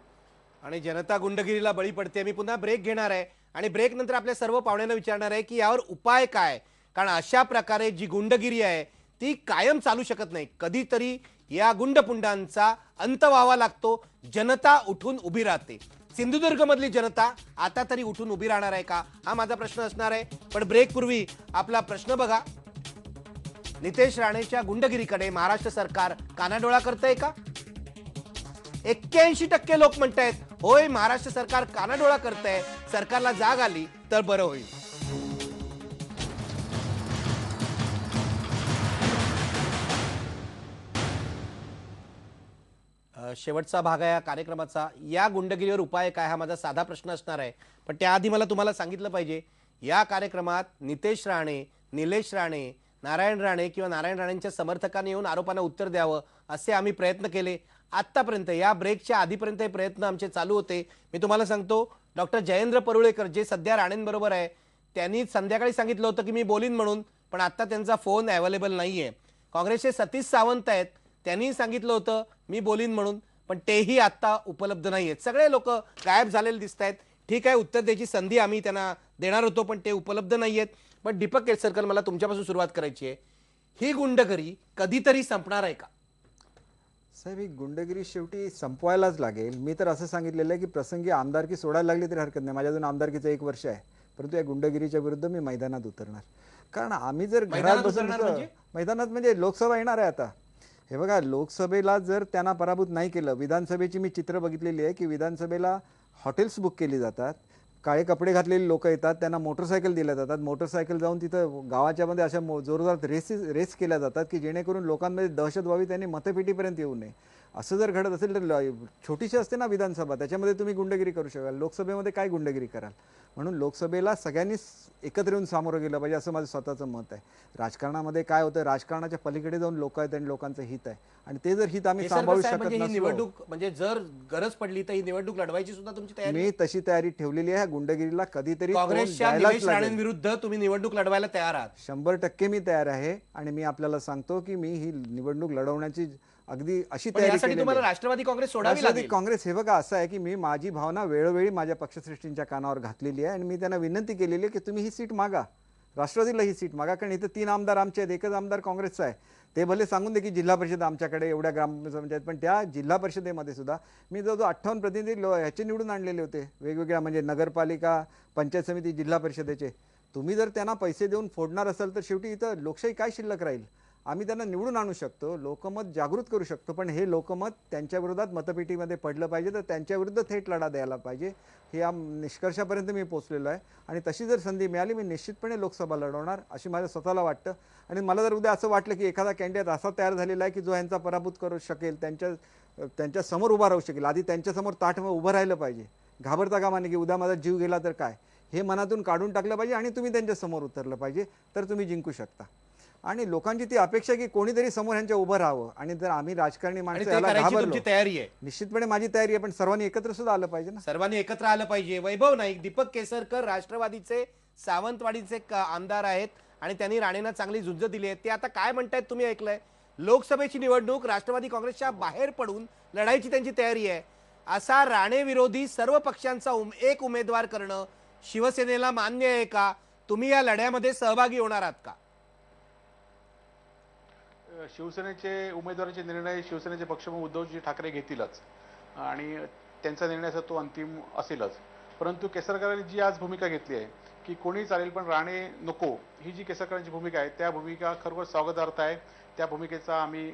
आणि जनता गुंडगिरीला बळी पडते. मी पुन्हा ब्रेक घेणार आहे आणि ब्रेक नंतर आपल्या सर्व पाहुण्यांना विचारणार आहे की यावर उपाय काय, कारण अशा प्रकारे जी गुंडगिरी आहे ती कायम चालू शकत नाही. कधीतरी या गुंडपुंडांचा अंत व्हावा लागतो. जनता उठून उभी राहते. सिंधुदुर्ग मधली जनता आता तरी उठून उभी राहणार आहे का, हा माझा प्रश्न असणार आहे. पण ब्रेक पूर्वी आपला प्रश्न बघा, नितेश राणेच्या गुंडगिरीकडे महाराष्ट्र सरकार कानाडोळा करतंय का? 81% लोक म्हणतायत होय, महाराष्ट्र सरकार कानाडोळा करतंय, सरकारला जाग आली तर बरं होईल. शेवटचा भाग आहे या कार्यक्रमाचा. या गुंडगिरीवर उपाय काय, हा माझा साधा प्रश्न असणार आहे. पण त्याआधी मला तुम्हाला सांगितलं पाहिजे, या कार्यक्रमात नितेश राणे, निलेश राणे, नारायण राणे किंवा नारायण राणेंच्या समर्थकांनी येऊन आरोपांना उत्तर द्यावं असे आम्ही प्रयत्न केले. आतापर्यंत या ब्रेकच्या आधीपर्यंत हे प्रयत्न आमचे चालू होते. मी तुम्हाला सांगतो, डॉक्टर जयेंद्र परुळेकर जे सध्या राणेंबरोबर आहे, त्यांनी संध्याकाळी सांगितलं होतं की मी बोलीन म्हणून, पण आता त्यांचा फोन अवेलेबल नाहीये. काँग्रेसचे सतीश सावंत आहेत, त्यांनी सांगितलं होतं मी बोलीन म्हणून, पण तेही आता उपलब्ध नाहीयेत. सगळे लोक गायब झालेले दिसत आहेत. ठीक आहे, उत्तर द्यायची संधी आम्ही त्यांना देणार होतो, पण ते उपलब्ध नाहीयेत. पण दीपक केसरकर, मला तुमच्यापासून सुरुवात करायची आहे. ही गुंडगिरी कधीतरी संपणार आहे का? साहेब, ही गुंडगिरी शेवटी संपवायलाच लागेल. मी तर असं सांगितलेलं आहे की प्रसंगी आमदारकी सोडायला लागली तरी हरकत नाही. माझ्या अजून आमदारकीचं 1 वर्ष आहे, परंतु या गुंडगिरीच्या विरुद्ध मी मैदानात उतरणार. कारण आम्ही जर घरात बसून मैदानात म्हणजे लोकसभा येणार आहे आता. हे बघा, लोकसभेला जर त्यांना पराभूत नाही केलं, विधानसभेची मी चित्र बघितलेली आहे की विधानसभेला हॉटेल्स बुक केली जातात, काळे कपडे घातलेले लोक येतात, त्यांना मोटरसायकल दिल्या जातात, मोटरसायकल जाऊन तिथं गावाच्या मध्ये अशा जोरदार रेस केल्या जातात की जेणेकरून लोकांमध्ये दहशत व्हावी, त्यांनी मतपेटीपर्यंत येऊ नये. असं जर घडत असेल तर छोटीशी असते ना विधानसभा, त्याच्यामध्ये तुम्ही गुंडगिरी करू शकाल, लोकसभेमध्ये काय गुंडगिरी कराल? म्हणून लोकसभेला सगळ्यांनीच एकत्र येऊन सामोरं गेलं पाहिजे, असं माझं स्वतःचं मत आहे. राजकारणामध्ये काय होतं, राजकारणाच्या पलीकडे जाऊन लोक आहेत आणि लोकांचं हित आहे, आणि ते जर हित आम्ही सांभाळू शकत म्हणजे ही नसलो, निवडणूक, म्हणजे जर गरज पडली तर ही निवडणूक लढवायची सुद्धा तुमची तयारी? मी तशी तयारी ठेवलेली आहे. गुंडगिरीला कधीतरी काँग्रेसच्या निलेश राणेंविरुद्ध तुम्ही निवडणूक लढवायला तयार आहात? 100% मी तयार आहे. आणि मी आपल्याला सांगतो की मी ही निवडणूक लढवण्याची अगदी अशी तयारी केली. तुम्हाला राष्ट्रवादी काँग्रेस सोडावी राष्ट्रवादी लागेल. काँग्रेस, हे बघा असं आहे की मी माझी भावना वेळोवेळी माझ्या पक्षश्रेष्ठींच्या कानावर घातलेली आहे आणि मी त्यांना विनंती केलेली आहे की तुम्ही ही सीट मागा, राष्ट्रवादीला ही सीट मागा, कारण इथं 3 आमदार आमचे आहेत, 1च आमदार काँग्रेसचा आहे. ते भले सांगून दे की जिल्हा परिषद आमच्याकडे एवढ्या ग्रामपंचायत, पण त्या जिल्हा परिषदेमध्ये सुद्धा मी जवळजवळ 58 प्रतिनिधी ह्याचे निवडून आणलेले होते, वेगवेगळ्या म्हणजे नगरपालिका, पंचायत समिती, जिल्हा परिषदेचे. तुम्ही जर त्यांना पैसे देऊन फोडणार असाल तर शेवटी इथं लोकशाही काय शिल्लक राहील? आम्ही त्यांना निवडून आणू शकतो, लोकमत जागृत करू शकतो, पण हे लोकमत त्यांच्या विरोधात मतपेटीमध्ये पडलं पाहिजे, तर त्यांच्या विरुद्ध थेट लढा द्यायला पाहिजे. हे निष्कर्षापर्यंत मी पोहोचलेलो आहे आणि तशी जर संधी मिळाली मी निश्चितपणे लोकसभा लढवणार अशी माझ्या स्वतःला वाटतं. आणि मला जर उद्या असं वाटलं की एखादा कॅन्डिडेट असा तयार झालेला आहे की जो यांचा पराभूत करू शकेल, त्यांच्या समोर उभा राहू शकेल, आधी त्यांच्यासमोर ताठ उभं राहिलं पाहिजे. घाबरता कामा नये की उद्या माझा जीव गेला तर काय, हे मनातून काढून टाकलं पाहिजे आणि तुम्ही त्यांच्या समोर उतरलं पाहिजे, तर तुम्ही जिंकू शकता. आणि लोकांची ती अपेक्षा की कोणीतरी समोर यांच्या उभं राहावं, आणि जर आम्ही राजकारणी माणसं याला घाबरलो, तयारी आहे? निश्चितपणे माझी तयारी आहे, पण सर्वांनी एकत्र सुद्धा आलं पाहिजे ना. सर्वांनी एकत्र आलं पाहिजे. वैभव नाईक, दीपक केसरकर राष्ट्रवादीचे सावंतवाडीचे आमदार आहेत आणि त्यांनी राणेंना चांगली झुंज दिली आहे. ते आता काय म्हणतायत तुम्ही ऐकलंय? लोकसभेची निवडणूक राष्ट्रवादी काँग्रेसच्या बाहेर पडून लढायची त्यांची तयारी आहे. असा राणे विरोधी सर्व पक्षांचा एक उमेदवार करणं शिवसेनेला मान्य आहे का? तुम्ही या लढ्यामध्ये सहभागी होणार आहात का? शिवसेनेचे उमेदवाराचे निर्णय शिवसेनेचे पक्षप्रमुख उद्धवजी ठाकरे घेतीलच आणि त्यांचा निर्णय तो अंतिम असेलच. परंतु केसरकरांनी जी आज भूमिका घेतली आहे की कोणी चालेल पण राणे नको, ही जी केसरकरांची भूमिका आहे त्या भूमिका खरोखर स्वागतार्थ आहे. त्या भूमिकेचा आम्ही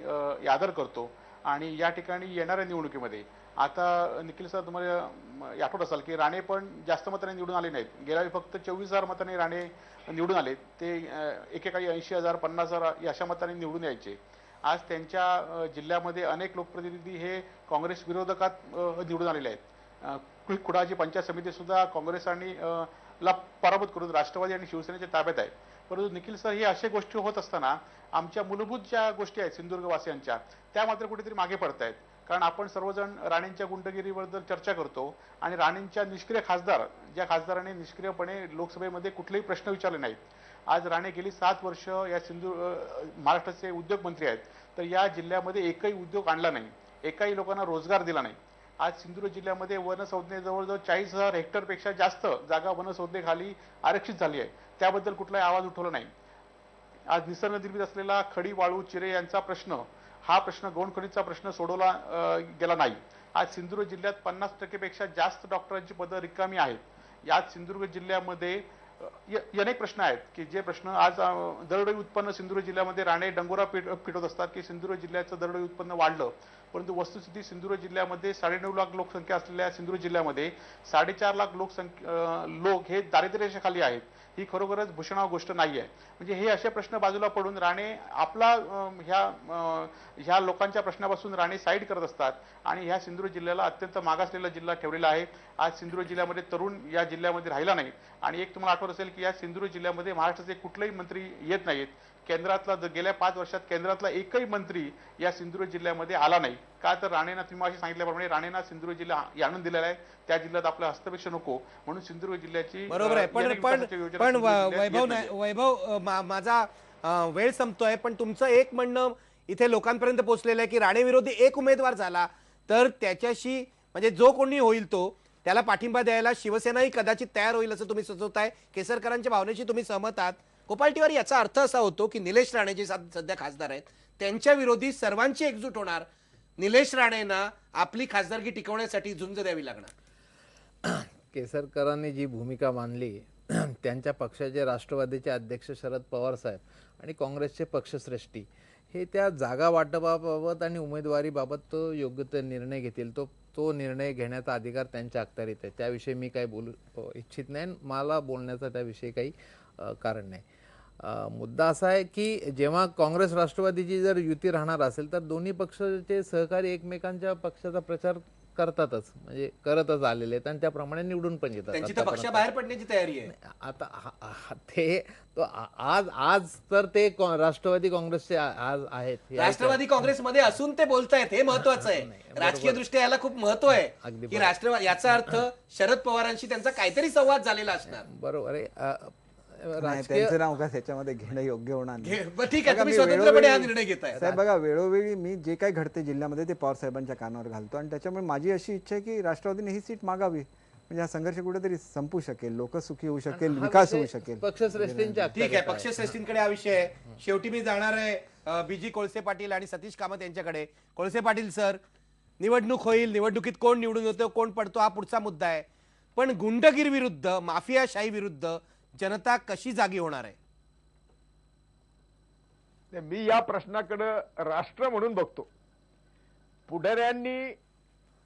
आदर करतो. आणि या ठिकाणी येणाऱ्या निवडणुकीमध्ये आता निखिल सर, तुम्हाला आठवत असाल की राणे पण जास्त मतांनी निवडून आले नाहीत. गेल्या वेळी फक्त 24,000 मतांनी राणे निवडून आले. ते एकेकाळी 80,000 50,000 अशा मतांनी निवडून यायचे. आज त्यांच्या जिल्ह्यामध्ये अनेक लोकप्रतिनिधी हे काँग्रेस विरोधकात निवडून आलेले आहेत. कुडाची पंचायत समिती सुद्धा काँग्रेस आणि ला पराभूत करून राष्ट्रवादी आणि शिवसेनेच्या ताब्यात आहे. परंतु निखिल सर, ही अशा गोष्टी होत असताना आमच्या मूलभूत ज्या गोष्टी आहेत सिंधुदुर्गवासियांच्या, त्या मात्र कुठेतरी मागे पडत आहेत. कारण आपण सर्वजण राणेंच्या गुंडगिरीबद्दल चर्चा करतो आणि राणेंच्या निष्क्रिय खासदार, ज्या खासदारांनी निष्क्रियपणे लोकसभेमध्ये कुठलेही प्रश्न विचारले नाहीत. आज राणे गेली 7 वर्ष या महाराष्ट्राचे उद्योग मंत्री आहेत, तर या जिल्ह्यामध्ये एकही उद्योग आणला नाही, एकाही लोकांना रोजगार दिला नाही. आज सिंधुदुर्ग जिल्ह्यामध्ये वनसंज्ञे जवळजवळ 40,000 हेक्टरपेक्षा जास्त जागा वनसंज्ञेखाली आरक्षित झाली आहे. त्याबद्दल कुठलाही आवाज उठवला नाही. आज निसर्गनिर्मित असलेला खडी, वाळू, चिरे यांचा प्रश्न, हा प्रश्न गौण खनिजचा प्रश्न सोडवला गेला नाही. आज सिंधुदुर्ग जिल्ह्यात 50% पेक्षा जास्त डॉक्टरांची पदं रिकामी आहेत. यात सिंधुदुर्ग जिल्ह्यामध्ये अनेक प्रश्न आहेत की जे प्रश्न आज दरडोई उत्पन्न सिंधुदुर्ग जिल्ह्यामध्ये राणे डंगोरा पिटवत असतात की सिंधुदुर्ग जिल्ह्याचं दरडोई उत्पन्न वाढलं, परंतु वस्तुस्थिती सिंधुदुर्ग जिल्ह्यामध्ये 9.5 लाख लोकसंख्या असलेल्या सिंधुदुर्ग जिल्ह्यामध्ये 4.5 लाख लोक हे दारिद्र्यरेषेखाली आहेत. ही खरोखरच भूषणाव गोष्ट नाही आहे. म्हणजे हे असे प्रश्न बाजूला पडून राणे आपला ह्या लोकांच्या प्रश्नापासून राणे साईड करत असतात आणि ह्या सिंधुदुर्ग जिल्ह्याला अत्यंत मागासलेला जिल्हा ठेवलेला आहे. आज सिंधुदुर्ग जिल्ह्यामध्ये तरुण या जिल्ह्यामध्ये राहिला नाही आणि एक तुम्हाला आठवत असेल की या सिंधुदुर्ग जिल्ह्यामध्ये महाराष्ट्राचे कुठलेही मंत्री येत नाहीत. केंद्रातला गेल्या 5 वर्षात केंद्रातला एकही मंत्री या सिंधुदुर्ग जिल्ह्यामध्ये आला नाही. का तर राणेंना तुम्ही अशी सांगितल्याप्रमाणे राणेंना सिंधुदुर्ग जिल्हा आणून दिलेला आहे. त्या जिल्ह्यात आपला हस्तक्षेप नको म्हणून सिंधुदुर्ग जिल्ह्याची बरोबर आहे. पण वैभव माझा वेळ संपतोय, पण तुमचं एक म्हणणं इथे लोकांपर्यंत पोहोचलेलं आहे की राणे विरोधी एक उमेदवार झाला तर त्याच्याशी म्हणजे जो कोणी होईल तो त्याला पाठिंबा द्यायला शिवसेनाही कदाचित तयार होईल असं तुम्ही सुचवताय. केसरकरांच्या भावनेशी तुम्ही सहमत आहात. गोपाळ तिवारी, याचा अर्थ असा होतो की निलेश राणे जे सध्या खासदार आहेत त्यांच्या विरोधी सर्वांची एकजूट होणार. निलेश राणेंना आपली खासदारकी टिकवण्यासाठी झुंज द्यावी लागणार. केसरकरांनी जी भूमिका मांडली, त्यांच्या पक्षाचे राष्ट्रवादीचे अध्यक्ष शरद पवार साहेब आणि काँग्रेसचे पक्षश्रेष्ठी हे त्या जागा वाटपाबाबत आणि उमेदवारीबाबत तो योग्य ते निर्णय घेतील. तो निर्णय घेण्याचा अधिकार त्यांच्या अखत्यारीत आहे. त्याविषयी मी काही बोलू इच्छित नाही. मला बोलण्याचा त्याविषयी काही कारण नाही. मुद्दा असा आहे की जेव्हा काँग्रेस राष्ट्रवादीची जर युती राहणार असेल तर दोन्ही पक्षाचे सहकारी एकमेकांच्या पक्षाचा प्रचार करतातच, म्हणजे करतच आलेले आहेत आणि त्याप्रमाणे निवडून पण येतात. त्यांची तर पक्षाबाहेर पडण्याची तयारी आहे. आता ते आज तर ते राष्ट्रवादी काँग्रेसचे आज आहेत. राष्ट्रवादी काँग्रेसमध्ये असून ते बोलतायत, हे महत्वाचं आहे. राजकीय दृष्ट्या याला खूप महत्व आहे की राष्ट्रवादी, याचा अर्थ शरद पवारांशी त्यांचा काहीतरी संवाद झालेला असणार. बरोबर आहे. त्यांचं नाव का त्याच्यामध्ये घेणं योग्य होणार नाही. ठीक आहे, तुम्ही स्वतंत्रपणे हा निर्णय घेताय. साहेब बघा, वेळोवेळी मी जे काही घडते जिल्ह्यामध्ये ते पवार साहेबांच्या कानावर घालतो आणि त्याच्यामुळे माझी अशी इच्छा आहे की राष्ट्रवादीने ही सीट मागावी, म्हणजे हा संघर्ष कुठेतरी संपू शकेल, लोक सुखी होऊ शकेल, विकास होऊ शकेल. पक्षश्रेष्ठींच्या ठीक आहे, पक्षश्रेष्ठींकडे हा विषय आहे. शेवटी मी जाणार आहे बीजी कोळसे पाटील आणि सतीश कामत यांच्याकडे. कोळसे पाटील सर, निवडणूक होईल, निवडणुकीत कोण निवडून येतो कोण पडतो हा पुढचा मुद्दा आहे, पण गुंडगिरी विरुद्ध, माफियाशाही विरुद्ध जनता कशी जागी होणार आहे? मी या प्रश्नाकडे राष्ट्र म्हणून बघतो. पुढाऱ्यांनी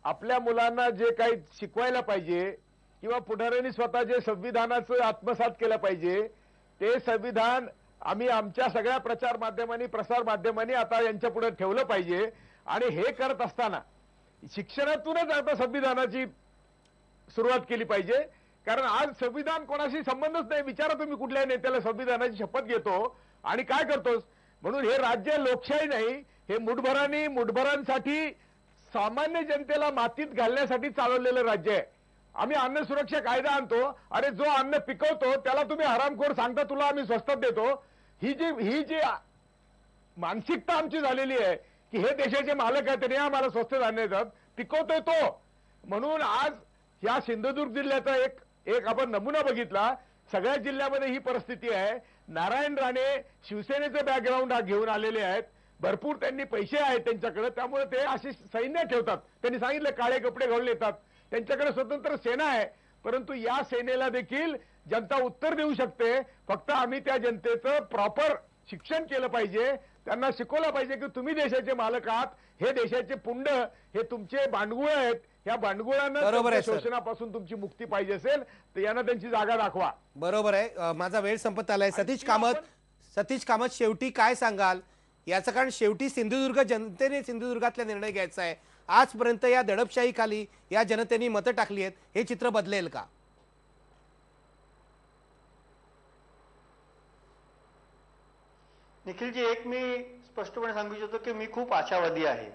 आपल्या मुलांना जे काही शिकवायला पाहिजे किंवा पुढाऱ्यांनी स्वतः जे संविधानाचं आत्मसात केलं पाहिजे ते संविधान आम्ही आमच्या सगळ्या प्रचार माध्यमांनी, प्रसार माध्यमांनी आता यांच्या पुढे ठेवलं पाहिजे. आणि हे करत असताना शिक्षणातूनच आता संविधानाची सुरुवात केली पाहिजे. कारण आज संविधान कोणाशी संबंधच नाही. विचारा तुम्ही कुठल्याही नेत्याला संविधानाची शपथ घेतो आणि काय करतोस. म्हणून हे राज्य लोकशाही नाही, हे मुठभरांसाठी सामान्य जनतेला मातीत घालण्यासाठी चालवलेलं राज्य आहे. आम्ही अन्न सुरक्षा कायदा आणतो, अरे जो अन्न पिकवतो त्याला तुम्ही हरामखोर सांगता, तुला आम्ही स्वस्तात देतो. ही जी मानसिकता आमची झालेली आहे की हे देशाचे मालक आहेत, त्यांनी आम्हाला स्वस्त धान्य देतात, पिकवतोय तो. म्हणून आज या सिंधुदुर्ग जिल्ह्याचा एक आपण नमुना बघितला. सगळ्या जिल्ह्यामध्ये ही परिस्थिती आहे. नारायण राणे शिवसेनेचं बॅकग्राऊंड घेऊन आलेले आहेत, भरपूर त्यांनी पैसे आहेत त्यांच्याकडे, त्यामुळे ते अशी सैन्य ठेवतात. त्यांनी सांगितलं काळे कपडे घालून येतात, त्यांच्याकडे स्वतंत्र सेना आहे. परंतु या सेनेला देखील जनता उत्तर देऊ शकते. फक्त आम्ही त्या जनतेचं प्रॉपर शिक्षण केलं पाहिजे, त्यांना शिकवलं पाहिजे की तुम्ही देशाचे मालक आहात, हे देशाचे पुंड, हे तुमचे भांडगुळ आहेत. या भांडगुळांना शोषणापासून तुमची मुक्ती पाहिजे असेल तर यांना त्यांची जागा दाखवा. बरोबर आहे. माझा वेळ संपत आलाय. सतीश कामत, शेवटी काय सांगाल याचं? कारण शेवटी सिंधुदुर्ग जनतेने सिंधुदुर्गातला निर्णय घ्यायचा आहे. आजपर्यंत या दडपशाहीखाली या जनतेने मतं टाकली आहेत, हे चित्र बदलेल का? निखिलजी, एक मी स्पष्टपणे सांगू इच्छितो की मी खूप आशावादी आहे.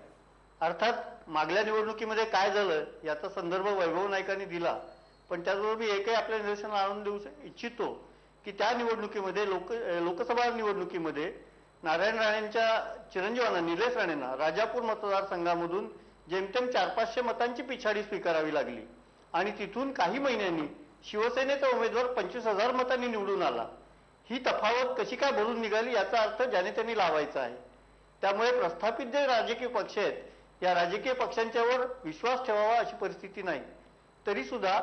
अर्थात मागल्या निवडणुकीमध्ये काय झालं याचा संदर्भ वैभव नाईकांनी दिला, पण त्याचबरोबर मी एकही आपल्या निदर्शनाला आणून देऊ इच्छितो की त्या निवडणुकीमध्ये लोकसभा निवडणुकीमध्ये नारायण राणेंच्या चिरंजीवांना, निलेश राणेंना राजापूर मतदारसंघामधून जेमतेम 400-500 मतांची पिछाडी स्वीकारावी लागली आणि तिथून काही महिन्यांनी शिवसेनेचा उमेदवार 25,000 मतांनी निवडून आला. ही तफावत कशी काय भरून निघाली याचा अर्थ ज्याने त्यांनी लावायचा आहे. त्यामुळे प्रस्थापित जे राजकीय पक्ष आहेत या राजकीय पक्षांच्यावर विश्वास ठेवावा अशी परिस्थिती नाही. तरी सुद्धा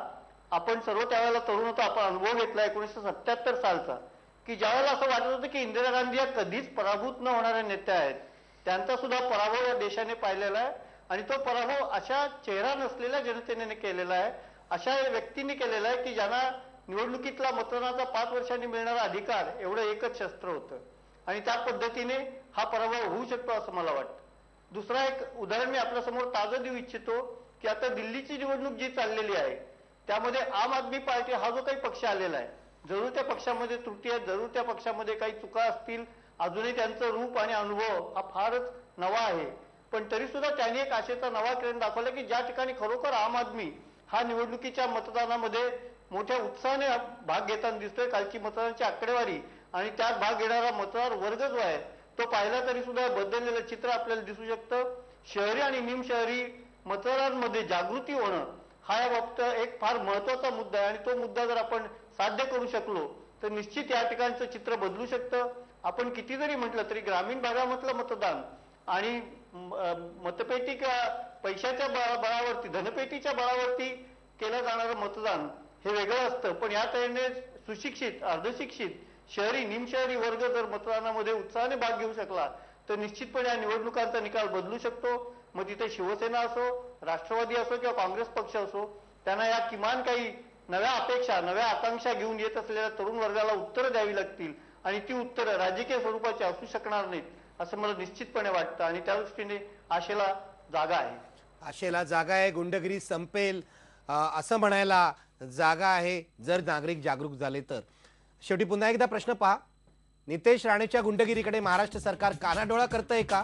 आपण सर्व त्यावेळेला तरुण होतो, आपण अनुभव घेतला 1977 सालचा, की ज्यावेळेला असं वाटत होतं की इंदिरा गांधी या कधीच पराभूत न होणाऱ्या नेत्या आहेत, त्यांचा सुद्धा पराभव या देशाने पाहिलेला आहे आणि तो पराभव अशा चेहरा नसलेल्या जनतेने केलेला आहे, अशा व्यक्तींनी केलेला आहे की ज्यांना निवडणुकीतला मतदानाचा 5 वर्षांनी मिळणारा अधिकार एवढं एकच शस्त्र होतं आणि त्या पद्धतीने हा पराभव होऊ शकतो असं मला वाटतं. दुसरा एक उदाहरण मी आपल्यासमोर ताजं देऊ इच्छितो की आता दिल्लीची निवडणूक जी चाललेली आहे त्यामध्ये आम आदमी पार्टी हा जो काही पक्ष आलेला आहे, जरूर त्या पक्षामध्ये त्रुटी आहेत, जरूर त्या पक्षामध्ये काही चुका असतील, अजूनही त्यांचं रूप आणि अनुभव हा फारच नवा आहे, पण तरी सुद्धा त्यांनी एक आशेचा नवा किरण दाखवला की ज्या ठिकाणी खरोखर आम आदमी हा निवडणुकीच्या मतदानामध्ये मोठ्या उत्साहाने भाग घेताना दिसतोय. कालची मतदानाची आकडेवारी आणि त्यात भाग घेणारा मतदार वर्ग जो आहे तो पाहिला तरी सुद्धा बदललेलं चित्र आपल्याला दिसू शकतं. शहरी आणि निमशहरी मतदारांमध्ये जागृती होणं हा या बाबतीत एक फार महत्वाचा मुद्दा आहे आणि तो मुद्दा जर आपण साध्य करू शकलो तर निश्चित या ठिकाणचं चित्र बदलू शकतं. आपण किती जरी म्हटलं तरी ग्रामीण भागामधलं मतदान आणि मतपेटी पैशाच्या बळावरती, धनपेटीच्या बळावरती केलं जाणारं मतदान हे वेगळं असतं, पण या तऱ्हेने सुशिक्षित, अर्धशिक्षित, शहरी, निमशहरी वर्ग जर मतदानामध्ये उत्साहाने भाग घेऊ शकला तर निश्चितपणे या निवडणुकांचा निकाल बदलू शकतो. मग तिथे शिवसेना असो, राष्ट्रवादी असो किंवा काँग्रेस पक्ष असो, त्यांना या किमान काही नव्या अपेक्षा, नव्या आकांक्षा घेऊन येत असलेल्या तरुण वर्गाला उत्तरं द्यावी लागतील आणि ती उत्तरं राजकीय स्वरूपाची असू शकणार नाहीत असं मला निश्चितपणे वाटतं आणि त्या दृष्टीने आशेला जागा आहे. आशेला जागा आहे, गुंडगिरी संपेल असं म्हणायला जागा आहे जर नागरिक जागरूक झाले तर. शेवटी पुन्हा एकदा प्रश्न पहा, नितेश राणेच्या गुंडगिरीकडे महाराष्ट्र सरकार कानाडोळा करतंय का?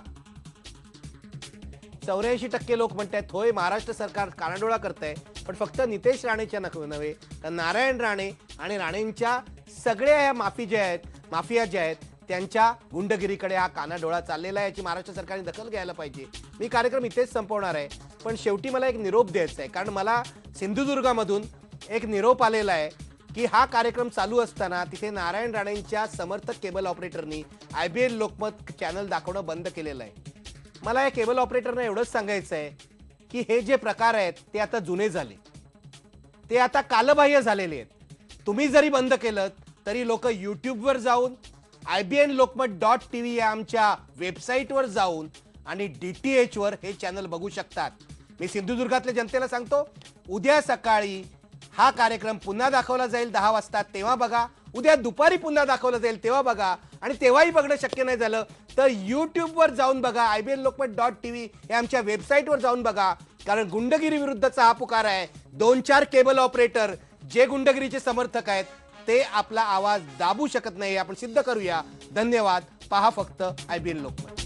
84% लोक म्हणतात होय महाराष्ट्र सरकार कानाडोळा करतंय, पण फक्त नितेश राणेच्या नव्हे तर नारायण राणे आणि राणेंच्या सगळ्या ह्या माफिया ज्या आहेत त्यांच्या गुंडगिरीकडे हा कानाडोळा चाललेला आहे, याची महाराष्ट्र सरकारने दखल घ्यायला पाहिजे. मी कार्यक्रम इथेच संपवणार आहे, पण शेवटी मला एक निरोप द्यायचा आहे, कारण मला सिंधुदुर्गामधून एक निरोप आलेला आहे की हा कार्यक्रम चालू असताना तिथे नारायण राणेंच्या समर्थक केबल ऑपरेटरनी IBN लोकमत चॅनल दाखवणं बंद केलेलं आहे. मला या केबल ऑपरेटरना एवढंच सांगायचं आहे की हे जे प्रकार आहेत ते आता जुने झाले, ते आता कालबाह्य झालेले आहेत. तुम्ही जरी बंद केलं तरी लोक यूट्यूबवर जाऊन IBNlokmat.tv या आमच्या वेबसाईटवर जाऊन आणि DTH वर हे चॅनल बघू शकतात. मी सिंधुदुर्गातल्या जनतेला सांगतो, उद्या सकाळी हा कार्यक्रम पुन्हा दाखवला जाईल 10 वाजता, तेव्हा बघा. उद्या दुपारी पुन्हा दाखवलं जाईल तेव्हा बघा, आणि तेव्हाही बघणं शक्य नाही झालं तर यूट्यूबवर जाऊन बघा, IBNlokmat.tv या आमच्या वेबसाईटवर जाऊन बघा. कारण गुंडगिरी विरुद्धचा हा पुकार आहे. 2-4 केबल ऑपरेटर जे गुंडगिरीचे समर्थक आहेत ते आपला आवाज दाबू शकत नाही, आपण सिद्ध करूया. धन्यवाद. पहा फक्त IBN लोकमत.